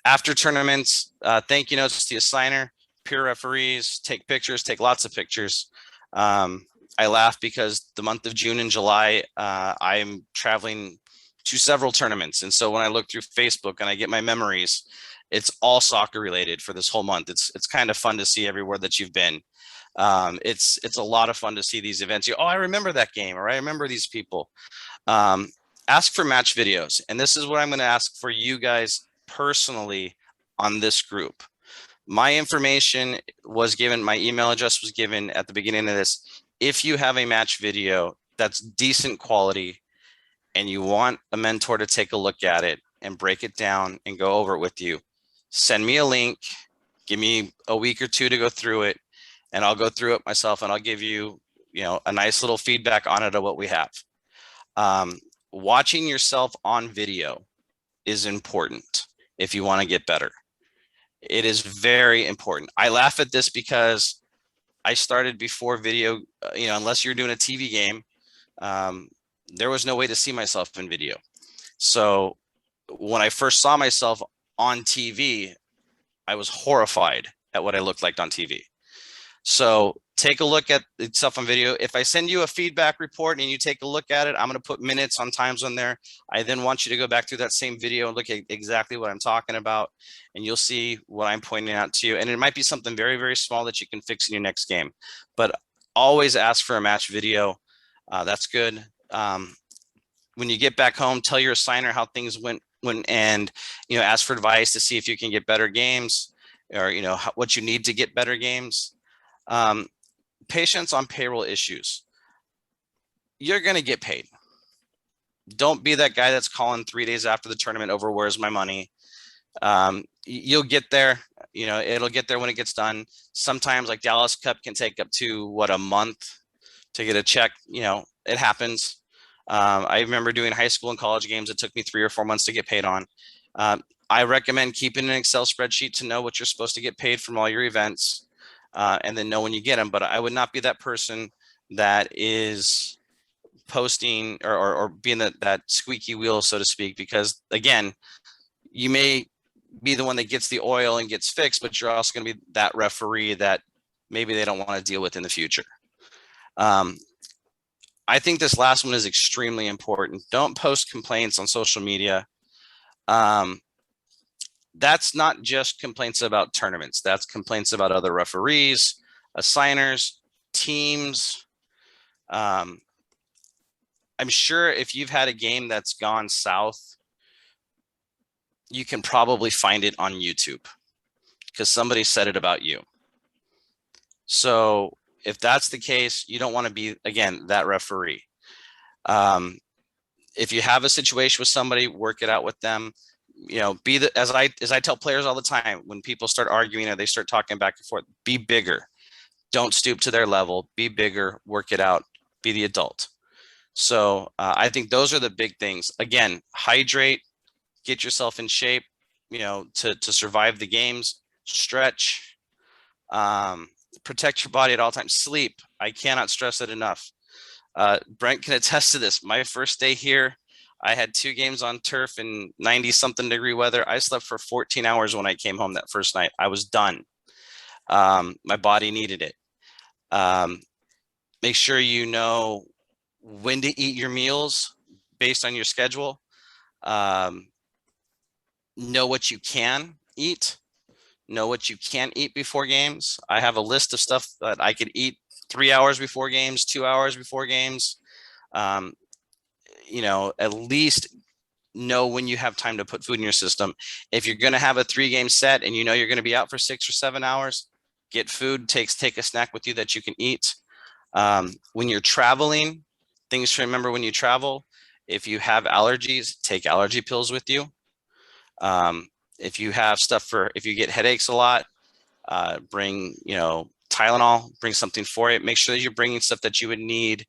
After tournaments, thank you notes to the assigner, peer referees, take pictures, take lots of pictures. I laugh because the month of June and July, I'm traveling to several tournaments. And so when I look through Facebook and I get my memories, it's all soccer related for this whole month. It's kind of fun to see everywhere that you've been. It's a lot of fun to see these events. I remember that game, or I remember these people. Ask for match videos. And this is what I'm going to ask for you guys personally on this group. My information was given, my email address was given at the beginning of this. If you have a match video that's decent quality and you want a mentor to take a look at it and break it down and go over it with you, send me a link, give me a week or two to go through it, and I'll go through it myself and I'll give you, a nice little feedback on it of what we have. Watching yourself on video is important if you want to get better. It is very important. I laugh at this because I started before video, unless you're doing a TV game, there was no way to see myself in video. So when I first saw myself on TV, I was horrified at what I looked like on TV. So take a look at stuff on video. If I send you a feedback report and you take a look at it, I'm going to put minutes on times on there. I then want you to go back through that same video and look at exactly what I'm talking about, and you'll see what I'm pointing out to you. And it might be something very, very small that you can fix in your next game, but always ask for a match video. That's good. When you get back home, tell your assigner how things went, and ask for advice to see if you can get better games, or what you need to get better games. Patience on payroll issues. You're going to get paid. Don't be that guy that's calling 3 days after the tournament over, where's my money? You'll get there. It'll get there when it gets done. Sometimes, like Dallas Cup can take up to a month to get a check. It happens. I remember doing high school and college games. It took me 3 or 4 months to get paid on. I recommend keeping an Excel spreadsheet to know what you're supposed to get paid from all your events, and then know when you get them. But I would not be that person that is posting or being that squeaky wheel, so to speak, because again, you may be the one that gets the oil and gets fixed, but you're also going to be that referee that maybe they don't want to deal with in the future. I think this last one is extremely important. Don't post complaints on social media. That's not just complaints about tournaments. That's complaints about other referees, assigners, teams. I'm sure if you've had a game that's gone south, you can probably find it on YouTube because somebody said it about you. So if that's the case, you don't want to be, again, that referee. If you have a situation with somebody, work it out with them. As I tell players all the time, when people start arguing or they start talking back and forth, be bigger. Don't stoop to their level. Be bigger. Work it out. Be the adult. So I think those are the big things. Again, hydrate, get yourself in shape, to survive the games, stretch, protect your body at all times, sleep. I cannot stress it enough. Brent can attest to this. My first day here, I had 2 games on turf in 90-something degree weather. I slept for 14 hours when I came home that first night. I was done. My body needed it. Make sure you know when to eat your meals based on your schedule. Know what you can eat. Know what you can't eat before games. I have a list of stuff that I could eat 3 hours before games, 2 hours before games. At least know when you have time to put food in your system. If you're going to have a 3-game set and you're going to be out for 6 or 7 hours, get food, take a snack with you that you can eat. When you're traveling, things to remember when you travel: if you have allergies, take allergy pills with you. If you have if you get headaches a lot, bring, Tylenol, bring something for it. Make sure that you're bringing stuff that you would need.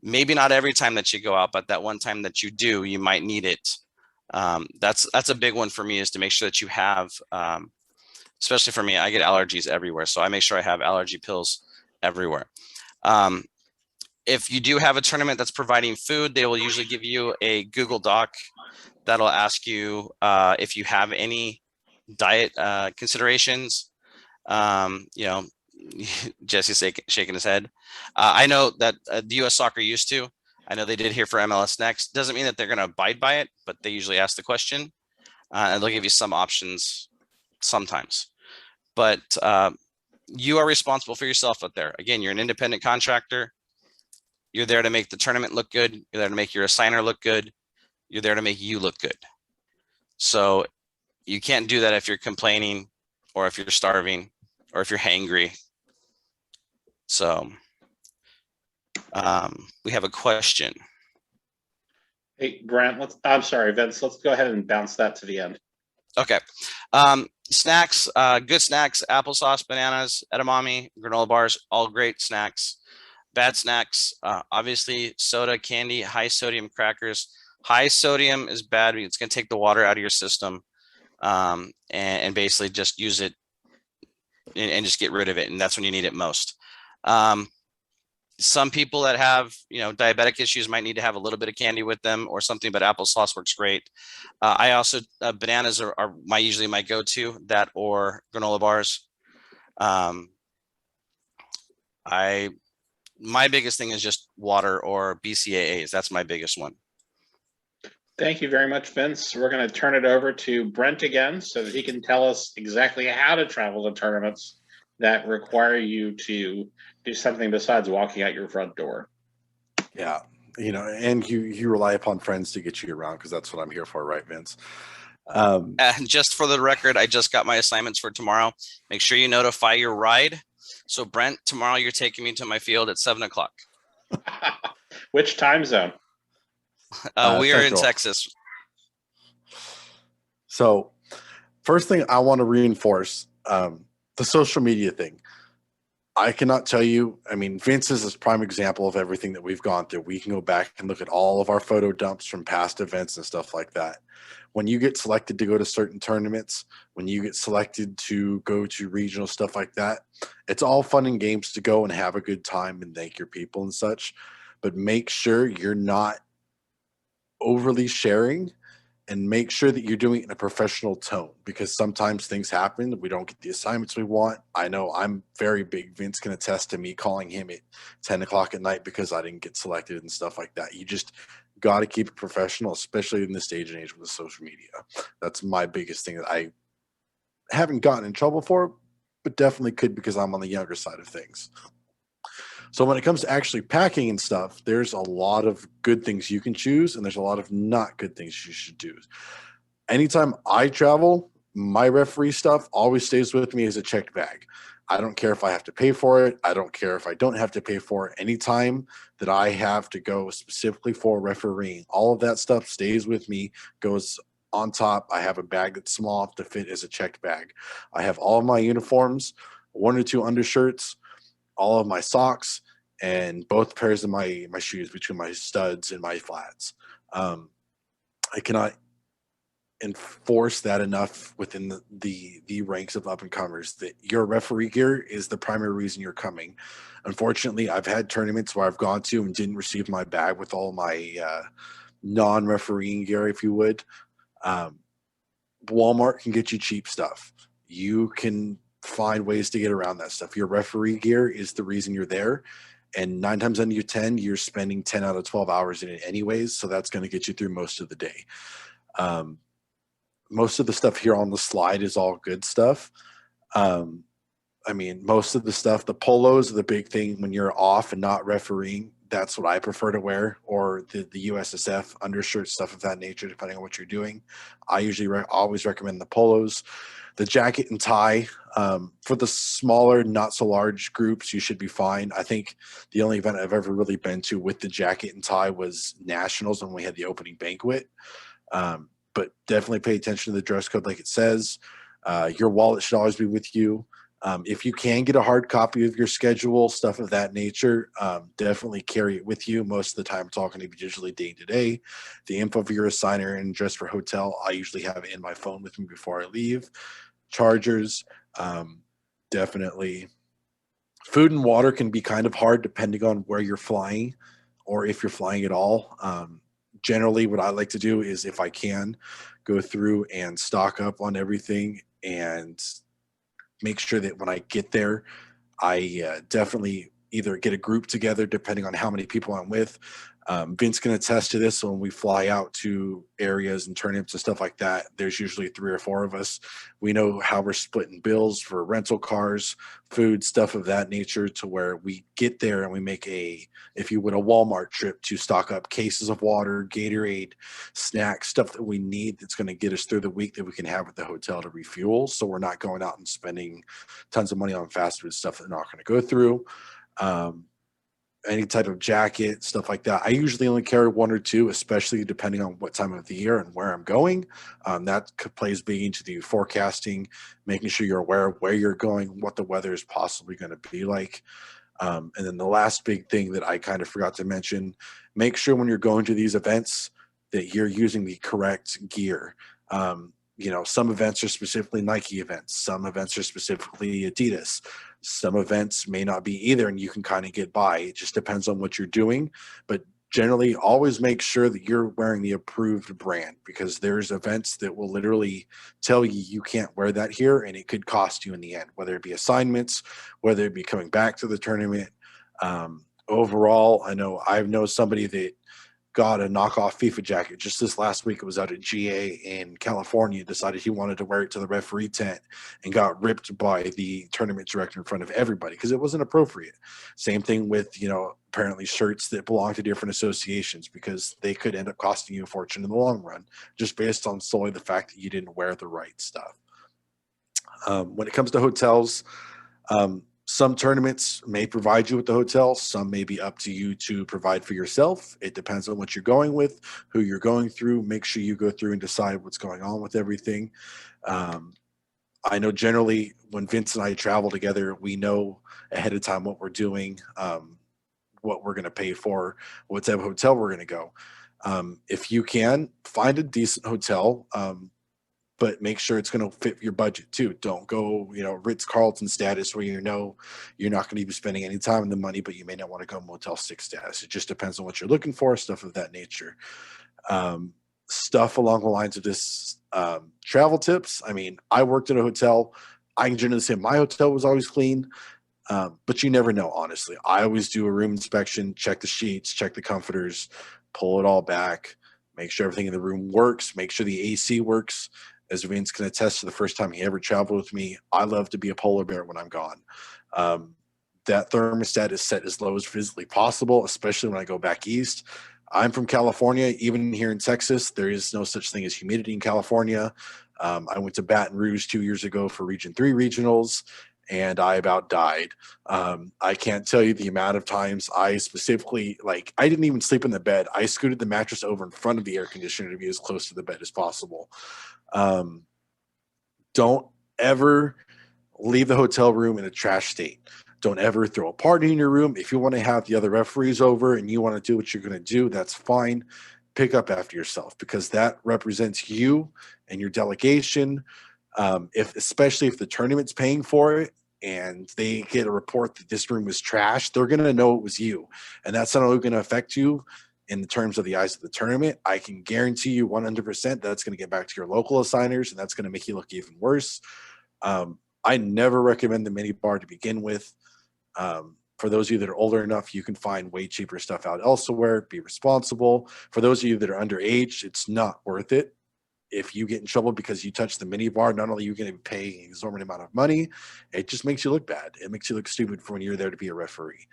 Maybe not every time that you go out, but that one time that you do, you might need it. That's a big one for me, is to make sure that you have, especially for me, I get allergies everywhere. So I make sure I have allergy pills everywhere. If you do have a tournament that's providing food, they will usually give you a Google Doc that'll ask you if you have any diet considerations. Jesse's shaking his head. I know that the U.S. Soccer used to. I know they did here for MLS Next. Doesn't mean that they're going to abide by it, but they usually ask the question, and they'll give you some options sometimes. But you are responsible for yourself out there. Again, you're an independent contractor. You're there to make the tournament look good. You're there to make your assigner look good. You're there to make you look good. So you can't do that if you're complaining, or if you're starving, or if you're hangry. So we have a question. Hey, Brent, I'm sorry, Vince, let's go ahead and bounce that to the end. Okay. Snacks, good snacks: applesauce, bananas, edamame, granola bars, all great snacks. Bad snacks, obviously soda, candy, high sodium crackers. High sodium is bad because it's going to take the water out of your system, and basically just use it and just get rid of it. And that's when you need it most. Some people that have, diabetic issues might need to have a little bit of candy with them or something, but applesauce works great. I also, bananas are usually my go-to, that or granola bars. My biggest thing is just water or BCAAs. That's my biggest one. Thank you very much, Vince. We're going to turn it over to Brent again so that he can tell us exactly how to travel to tournaments that require you to do something besides walking out your front door. Yeah, and you rely upon friends to get you around, because that's what I'm here for, right, Vince? And just for the record, I just got my assignments for tomorrow. Make sure you notify your ride. So Brent, tomorrow you're taking me to my field at 7:00. Which time zone? We are in Central. Texas. So first thing I want to reinforce, the social media thing. I cannot tell you, I mean, Vince is a prime example of everything that we've gone through. We can go back and look at all of our photo dumps from past events and stuff like that. When you get selected to go to certain tournaments, when you get selected to go to regional stuff like that, it's all fun and games to go and have a good time and thank your people and such. But make sure you're not overly sharing, and make sure that you're doing it in a professional tone, because sometimes things happen. We don't get the assignments we want. I know I'm very big. Vince can attest to me calling him at 10 o'clock at night because I didn't get selected and stuff like that. You just got to keep it professional, especially in this stage and age with social media. That's my biggest thing that I haven't gotten in trouble for, but definitely could because I'm on the younger side of things. So when it comes to actually packing and stuff, there's a lot of good things you can choose, and there's a lot of not good things you should do. Anytime I travel, my referee stuff always stays with me as a checked bag. I don't care if I have to pay for it. I don't care if I don't have to pay for it. Anytime that I have to go specifically for refereeing, all of that stuff stays with me, goes on top. I have a bag that's small enough to fit as a checked bag. I have all of my uniforms, 1 or 2 undershirts, all of my socks, and both pairs of my shoes between my studs and my flats. I cannot enforce that enough within the ranks of up and comers that your referee gear is the primary reason you're coming. Unfortunately, I've had tournaments where I've gone to and didn't receive my bag with all my non-refereeing gear, if you would. Walmart can get you cheap stuff. You can find ways to get around that stuff. Your referee gear is the reason you're there. And 9 times out of 10, you're spending 10 out of 12 hours in it anyways. So that's going to get you through most of the day. Most of the stuff here on the slide is all good stuff. I mean, most of the stuff, the polos are the big thing when you're off and not refereeing. That's what I prefer to wear, or the USSF undershirt, stuff of that nature, depending on what you're doing. I usually always recommend the polos. The jacket and tie, for the smaller, not so large groups, you should be fine. I think the only event I've ever really been to with the jacket and tie was Nationals when we had the opening banquet. But definitely pay attention to the dress code like it says. Your wallet should always be with you. If you can get a hard copy of your schedule, stuff of that nature, definitely carry it with you. Most of the time, I'm talking to you digitally day to day. The info for your assigner and address for hotel, I usually have it in my phone with me before I leave. Chargers, definitely. Food and water can be kind of hard depending on where you're flying or if you're flying at all. Generally, what I like to do is, if I can, go through and stock up on everything and make sure that when I get there, I definitely either get a group together, depending on how many people I'm with. Vince can attest to this. So when we fly out to areas and tournaments and stuff like that, there's usually 3 or 4 of us. We know how we're splitting bills for rental cars, food, stuff of that nature, to where we get there and we make a, if you would, a Walmart trip to stock up cases of water, Gatorade, snacks, stuff that we need that's going to get us through the week that we can have at the hotel to refuel. So we're not going out and spending tons of money on fast food stuff that we're not going to go through. Any type of jacket, stuff like that. I usually only carry 1 or 2, especially depending on what time of the year and where I'm going. That plays big into the forecasting, making sure you're aware of where you're going, what the weather is possibly going to be like. And then the last big thing that I kind of forgot to mention, make sure when you're going to these events that you're using the correct gear. Some events are specifically Nike events. Some events are specifically Adidas. Some events may not be either, and you can kind of get by. It just depends on what you're doing. But generally, always make sure that you're wearing the approved brand, because there's events that will literally tell you can't wear that here, and it could cost you in the end, whether it be assignments, whether it be coming back to the tournament. Overall, I know somebody that got a knockoff FIFA jacket. Just this last week, it was out at GA in California, decided he wanted to wear it to the referee tent and got ripped by the tournament director in front of everybody because it wasn't appropriate. Same thing with, apparently shirts that belong to different associations, because they could end up costing you a fortune in the long run, just based on solely the fact that you didn't wear the right stuff. When it comes to hotels, some tournaments may provide you with the hotel. Some may be up to you to provide for yourself. It depends on what you're going with, who you're going through. Make sure you go through and decide what's going on with everything. I know generally when Vince and I travel together, we know ahead of time what we're doing, what we're going to pay for, what type of hotel we're going to go. If you can, find a decent hotel, but make sure it's going to fit your budget too. Don't go, Ritz-Carlton status where you're not going to be spending any time and the money, but you may not want to go Motel 6 status. It just depends on what you're looking for, stuff of that nature. Stuff along the lines of this, travel tips. I mean, I worked at a hotel. I can generally say my hotel was always clean, but you never know, honestly. I always do a room inspection, check the sheets, check the comforters, pull it all back, make sure everything in the room works, make sure the AC works. As Vince can attest to, the first time he ever traveled with me, I love to be a polar bear when I'm gone. That thermostat is set as low as physically possible, especially when I go back east. I'm from California. Even here in Texas, there is no such thing as humidity in California. I went to Baton Rouge 2 years ago for Region 3 regionals, and I about died. I can't tell you the amount of times I specifically, I didn't even sleep in the bed. I scooted the mattress over in front of the air conditioner to be as close to the bed as possible. Don't ever leave the hotel room in a trash state. Don't ever throw a party in your room. If you want to have the other referees over and you want to do what you're going to do, that's fine. Pick up after yourself, because that represents you and your delegation. Especially if the tournament's paying for it and they get a report that this room was trash, they're going to know it was you. And that's not only going to affect you in the terms of the eyes of the tournament. I can guarantee you 100% that's going to get back to your local assigners, and that's going to make you look even worse. I never recommend the mini bar to begin with. For those of you that are older enough, you can find way cheaper stuff out elsewhere. Be responsible. For those of you that are underage, it's not worth it. If you get in trouble because you touch the mini bar, not only are you going to pay an exorbitant amount of money, it just makes you look bad. It makes you look stupid for when you're there to be a referee.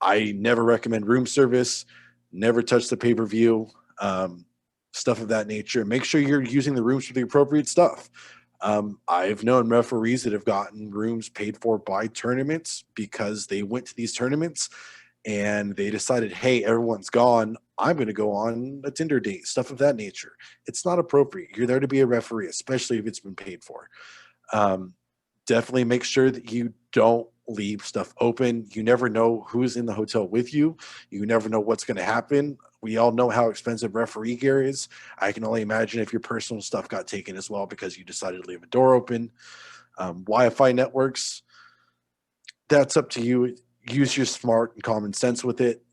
I never recommend room service. Never touch the pay-per-view, stuff of that nature. Make sure you're using the rooms for the appropriate stuff. I've known referees that have gotten rooms paid for by tournaments because they went to these tournaments and they decided, hey, everyone's gone, I'm going to go on a Tinder date, stuff of that nature. It's not appropriate. You're there to be a referee, especially if it's been paid for. Definitely make sure that you don't leave stuff open. You never know who's in the hotel with you. You never know what's going to happen. We all know how expensive referee gear is. I can only imagine if your personal stuff got taken as well because you decided to leave a door open. Wi-Fi networks, that's up to you. Use your smart and common sense with it.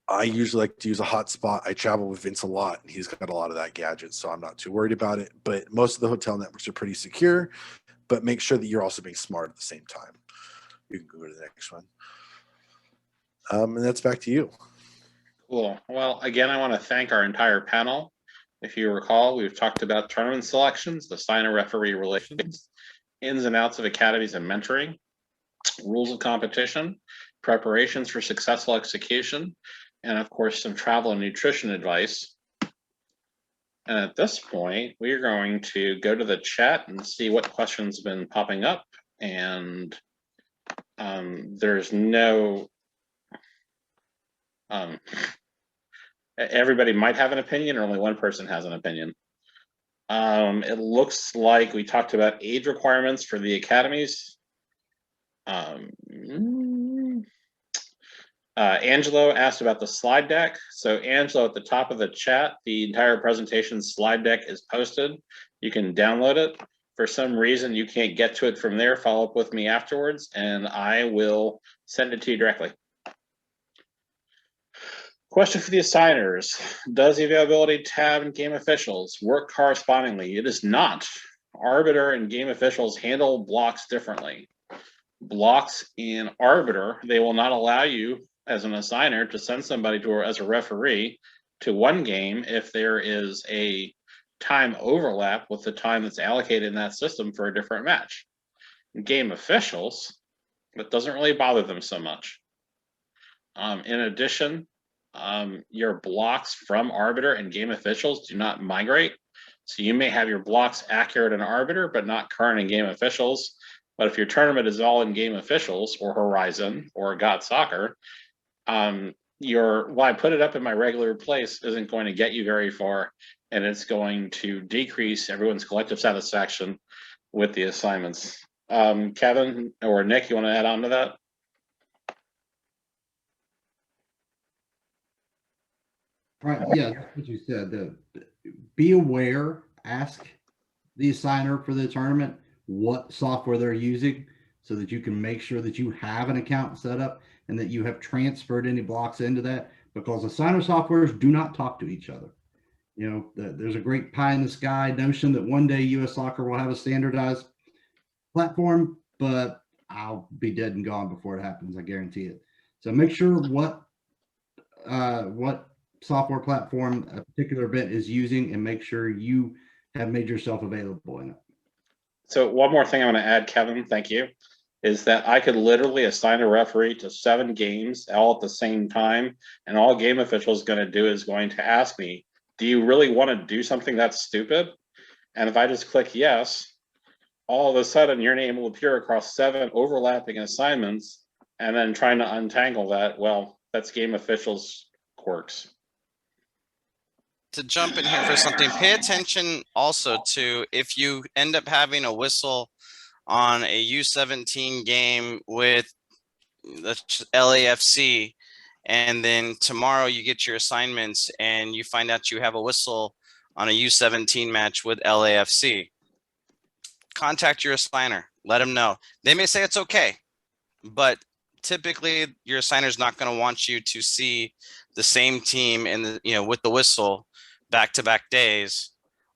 I usually like to use a hotspot. I travel with Vince a lot, and he's got a lot of that gadget, so I'm not too worried about it. But most of the hotel networks are pretty secure, but make sure that you're also being smart at the same time. You can go to the next one. And that's back to you. Cool. Well, again, I want to thank our entire panel. If you recall, we've talked about tournament selections, the signer-referee relations, ins and outs of academies and mentoring, rules of competition, preparations for successful execution, and of course, some travel and nutrition advice. And at this point, we're going to go to the chat and see what questions have been popping up. And there's no, everybody might have an opinion, or only one person has an opinion. It looks like we talked about age requirements for the academies. Angelo asked about the slide deck. So Angelo, at the top of the chat, the entire presentation slide deck is posted. You can download it. For some reason you can't get to it from there, follow up with me afterwards and I will send it to you directly. Question for the assigners. Does the availability tab in game officials work correspondingly? It is not. Arbiter and game officials handle blocks differently. Blocks in Arbiter, they will not allow you as an assigner to send somebody to, as a referee, to one game if there is a time overlap with the time that's allocated in that system for a different match. Game officials, that doesn't really bother them so much. In addition, your blocks from arbiter and game officials do not migrate. So you may have your blocks accurate in arbiter, but not current in game officials. But if your tournament is all in game officials or Horizon or Got Soccer, I put it up in my regular place isn't going to get you very far, and it's going to decrease everyone's collective satisfaction with the assignments. Kevin or Nick, you want to add on to that? Right. Yeah, that's what you said. Be aware, ask the assigner for the tournament what software they're using so that you can make sure that you have an account set up and that you have transferred any blocks into that, because assigner softwares do not talk to each other. You know, there's a great pie in the sky notion that one day US Soccer will have a standardized platform, but I'll be dead and gone before it happens. I guarantee it. So make sure what software platform a particular event is using, and make sure you have made yourself available in it. So one more thing I want to add, Kevin, thank you, is that I could literally assign a referee to 7 games all at the same time, and all game official is going to do is going to ask me, do you really want to do something that's stupid? And if I just click yes, all of a sudden your name will appear across 7 overlapping assignments, and then trying to untangle that, well, that's game officials' quirks. To jump in here for something, pay attention also to if you end up having a whistle on a U17 game with the LAFC, and then tomorrow you get your assignments and you find out you have a whistle on a U17 match with LAFC. Contact your assigner, let them know. They may say it's okay, but typically your assigner is not going to want you to see the same team in the, with the whistle back-to-back days.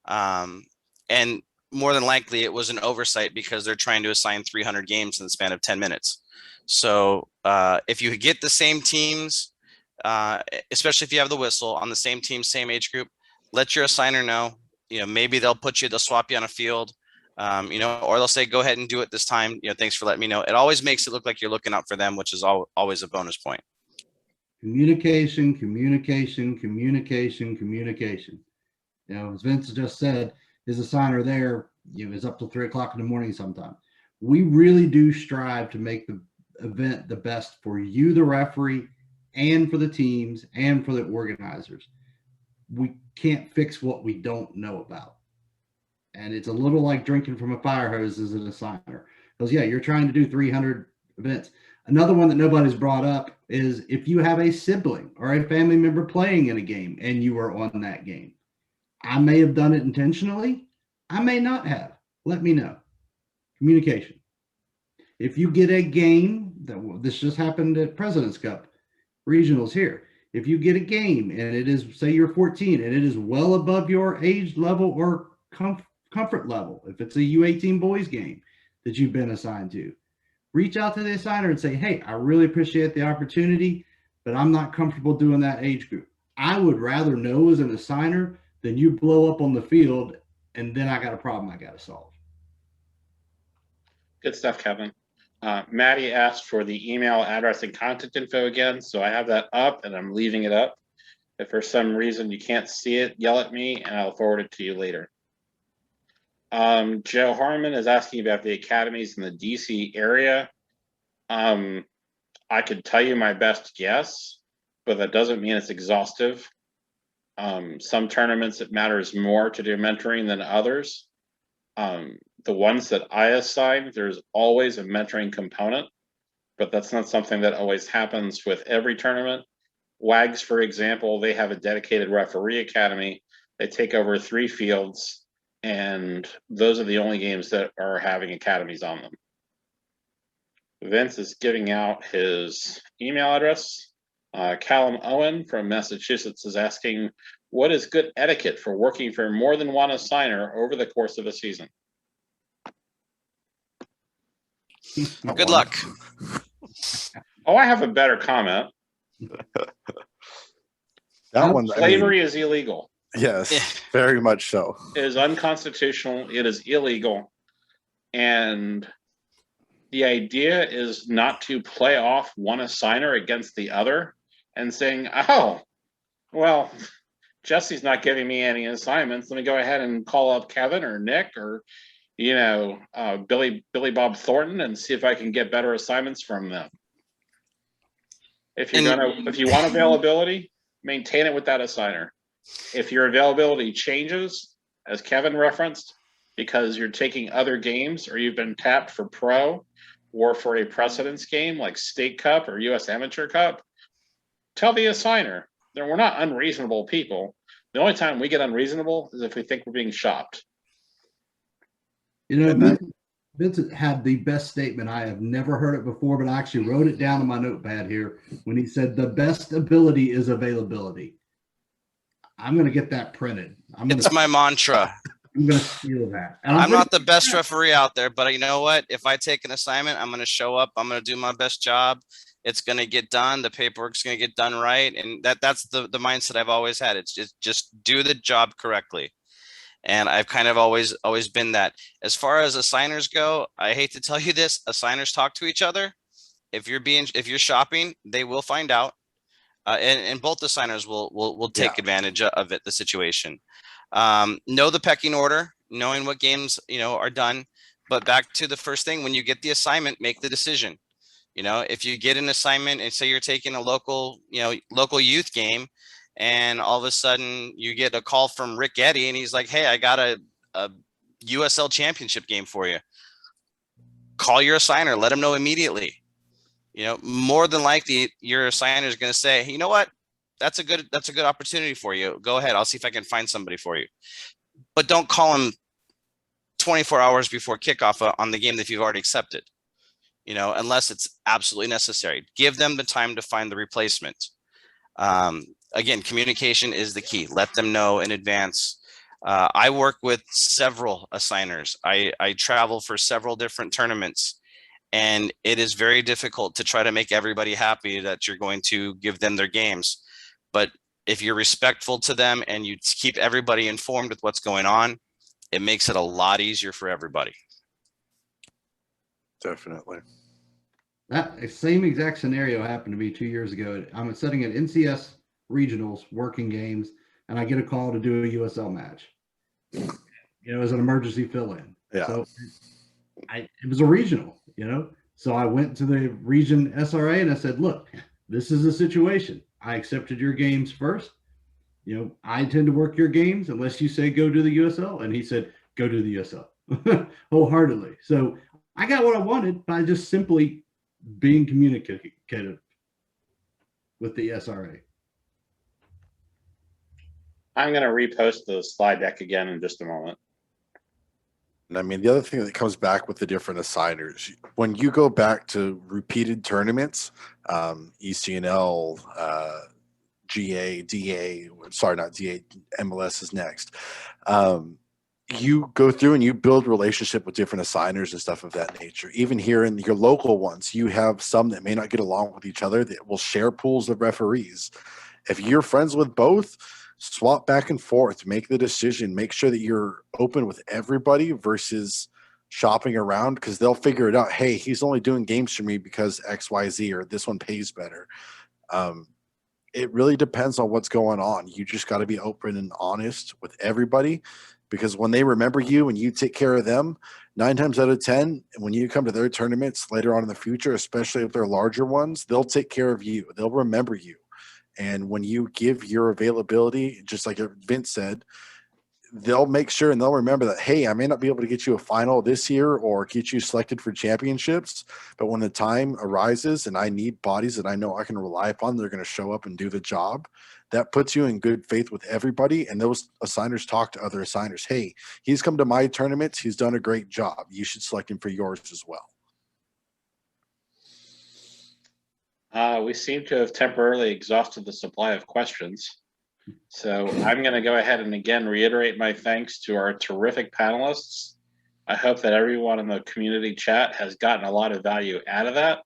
And more than likely it was an oversight because they're trying to assign 300 games in the span of 10 minutes. So if you get the same teams, especially if you have the whistle on the same team, same age group, let your assigner know. Maybe they'll swap you on a field, or they'll say, go ahead and do it this time. Thanks for letting me know. It always makes it look like you're looking out for them, which is always a bonus point. Communication, communication, communication, communication. As Vince just said, his assigner there, is up till 3 o'clock in the morning sometimes. We really do strive to make the event the best for you, the referee, and for the teams and for the organizers. We can't fix what we don't know about. And it's a little like drinking from a fire hose as an assigner. Because yeah, you're trying to do 300 events. Another one that nobody's brought up is if you have a sibling or a family member playing in a game and you are on that game. I may have done it intentionally. I may not have. Let me know. Communication. If you get a game, this just happened at President's Cup regionals here. If you get a game and it is, say you're 14 and it is well above your age level or comfort level, if it's a U18 boys game that you've been assigned to, reach out to the assigner and say, hey, I really appreciate the opportunity, but I'm not comfortable doing that age group. I would rather know as an assigner than you blow up on the field and then I got a problem I got to solve. Good stuff, Kevin. Maddie asked for the email address and contact info again, so I have that up and I'm leaving it up. If for some reason you can't see it, yell at me and I'll forward it to you later. Joe Harmon is asking about the academies in the DC area. I could tell you my best guess, but that doesn't mean it's exhaustive. Some tournaments it matters more to do mentoring than others. The ones that I assign, there's always a mentoring component, but that's not something that always happens with every tournament. WAGs, for example, they have a dedicated referee academy. They take over 3 fields, and those are the only games that are having academies on them. Vince is giving out his email address. Callum Owen from Massachusetts is asking, what is good etiquette for working for more than one assigner over the course of a season? Good luck. Oh, I have a better comment. That one, I mean, Slavery is illegal. yes, very much so. It is unconstitutional. It is illegal. And the idea is not to play off one assigner against the other and saying, oh, well, Jesse's not giving me any assignments. Let me go ahead and call up Kevin or Nick or, Billy Bob Thornton and see if I can get better assignments from them. If you want availability, maintain it with that assigner. If your availability changes, as Kevin referenced, because you're taking other games or you've been tapped for pro or for a precedence game like State Cup or US Amateur Cup, tell the assigner that we're not unreasonable people. The only time we get unreasonable is if we think we're being shopped. Vincent had the best statement. I have never heard it before, but I actually wrote it down on my notepad here when he said, the best ability is availability. I'm going to get that printed. It's my mantra. I'm going to steal that. And I'm not the best referee out there, but you know what? If I take an assignment, I'm going to show up. I'm going to do my best job. It's going to get done. The paperwork's going to get done right. And that's the mindset I've always had. It's just do the job correctly. And I've kind of always been that. As far as assigners go, I hate to tell you this, assigners talk to each other. If you're shopping, they will find out. And both assigners will take advantage of it, the situation. Know the pecking order, knowing what games, are done. But back to the first thing, when you get the assignment, make the decision. If you get an assignment and say you're taking a local youth game, and all of a sudden you get a call from Rick Eddy and he's like, hey, I got a USL championship game for you. Call your assigner, let him know immediately. More than likely your assigner is going to say, hey, you know what? That's a good opportunity for you. Go ahead. I'll see if I can find somebody for you. But don't call him 24 hours before kickoff on the game that you've already accepted, unless it's absolutely necessary. Give them the time to find the replacement. Again, communication is the key. Let them know in advance. I work with several assigners. I travel for several different tournaments, and it is very difficult to try to make everybody happy that you're going to give them their games. But if you're respectful to them and you keep everybody informed with what's going on, it makes it a lot easier for everybody. Definitely. That same exact scenario happened to me 2 years ago. I'm setting an NCS regionals working games, and I get a call to do a USL match, as an emergency fill-in. Yeah. So it was a regional, so I went to the region SRA and I said, look, this is the situation. I accepted your games first. I intend to work your games unless you say go do the USL. And he said, go do the USL wholeheartedly. So I got what I wanted by just simply being communicative with the SRA. I'm going to repost the slide deck again in just a moment. And I mean, the other thing that comes back with the different assigners, when you go back to repeated tournaments, ECNL, GA, DA, sorry, not DA, MLS is next. You go through and you build relationship with different assigners and stuff of that nature. Even here in your local ones, you have some that may not get along with each other that will share pools of referees. If you're friends with both, swap back and forth, make the decision, make sure that you're open with everybody versus shopping around, because they'll figure it out. Hey, he's only doing games for me because XYZ, or this one pays better. It really depends on what's going on. You just got to be open and honest with everybody, because when they remember you and you take care of them, 9 times out of 10, when you come to their tournaments later on in the future, especially if they're larger ones, they'll take care of you. They'll remember you. And when you give your availability, just like Vince said, they'll make sure and they'll remember that, hey, I may not be able to get you a final this year or get you selected for championships, but when the time arises and I need bodies that I know I can rely upon, they're going to show up and do the job. That puts you in good faith with everybody. And those assigners talk to other assigners. Hey, he's come to my tournaments. He's done a great job. You should select him for yours as well. We seem to have temporarily exhausted the supply of questions. So I'm going to go ahead and again reiterate my thanks to our terrific panelists. I hope that everyone in the community chat has gotten a lot of value out of that.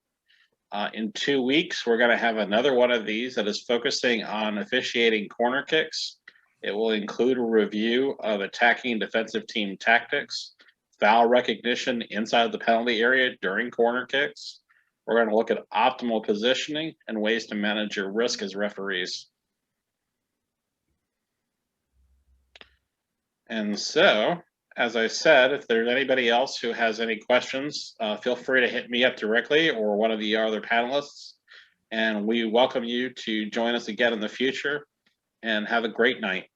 In 2 weeks, we're going to have another one of these that is focusing on officiating corner kicks. It will include a review of attacking defensive team tactics, foul recognition inside the penalty area during corner kicks. We're going to look at optimal positioning and ways to manage your risk as referees. And so, as I said, if there's anybody else who has any questions, feel free to hit me up directly or one of the other panelists. And we welcome you to join us again in the future, and have a great night.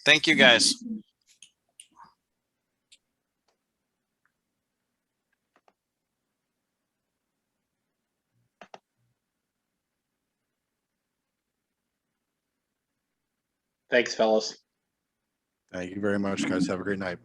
Thank you, guys. Thanks, fellas. Thank you very much, guys. Have a great night.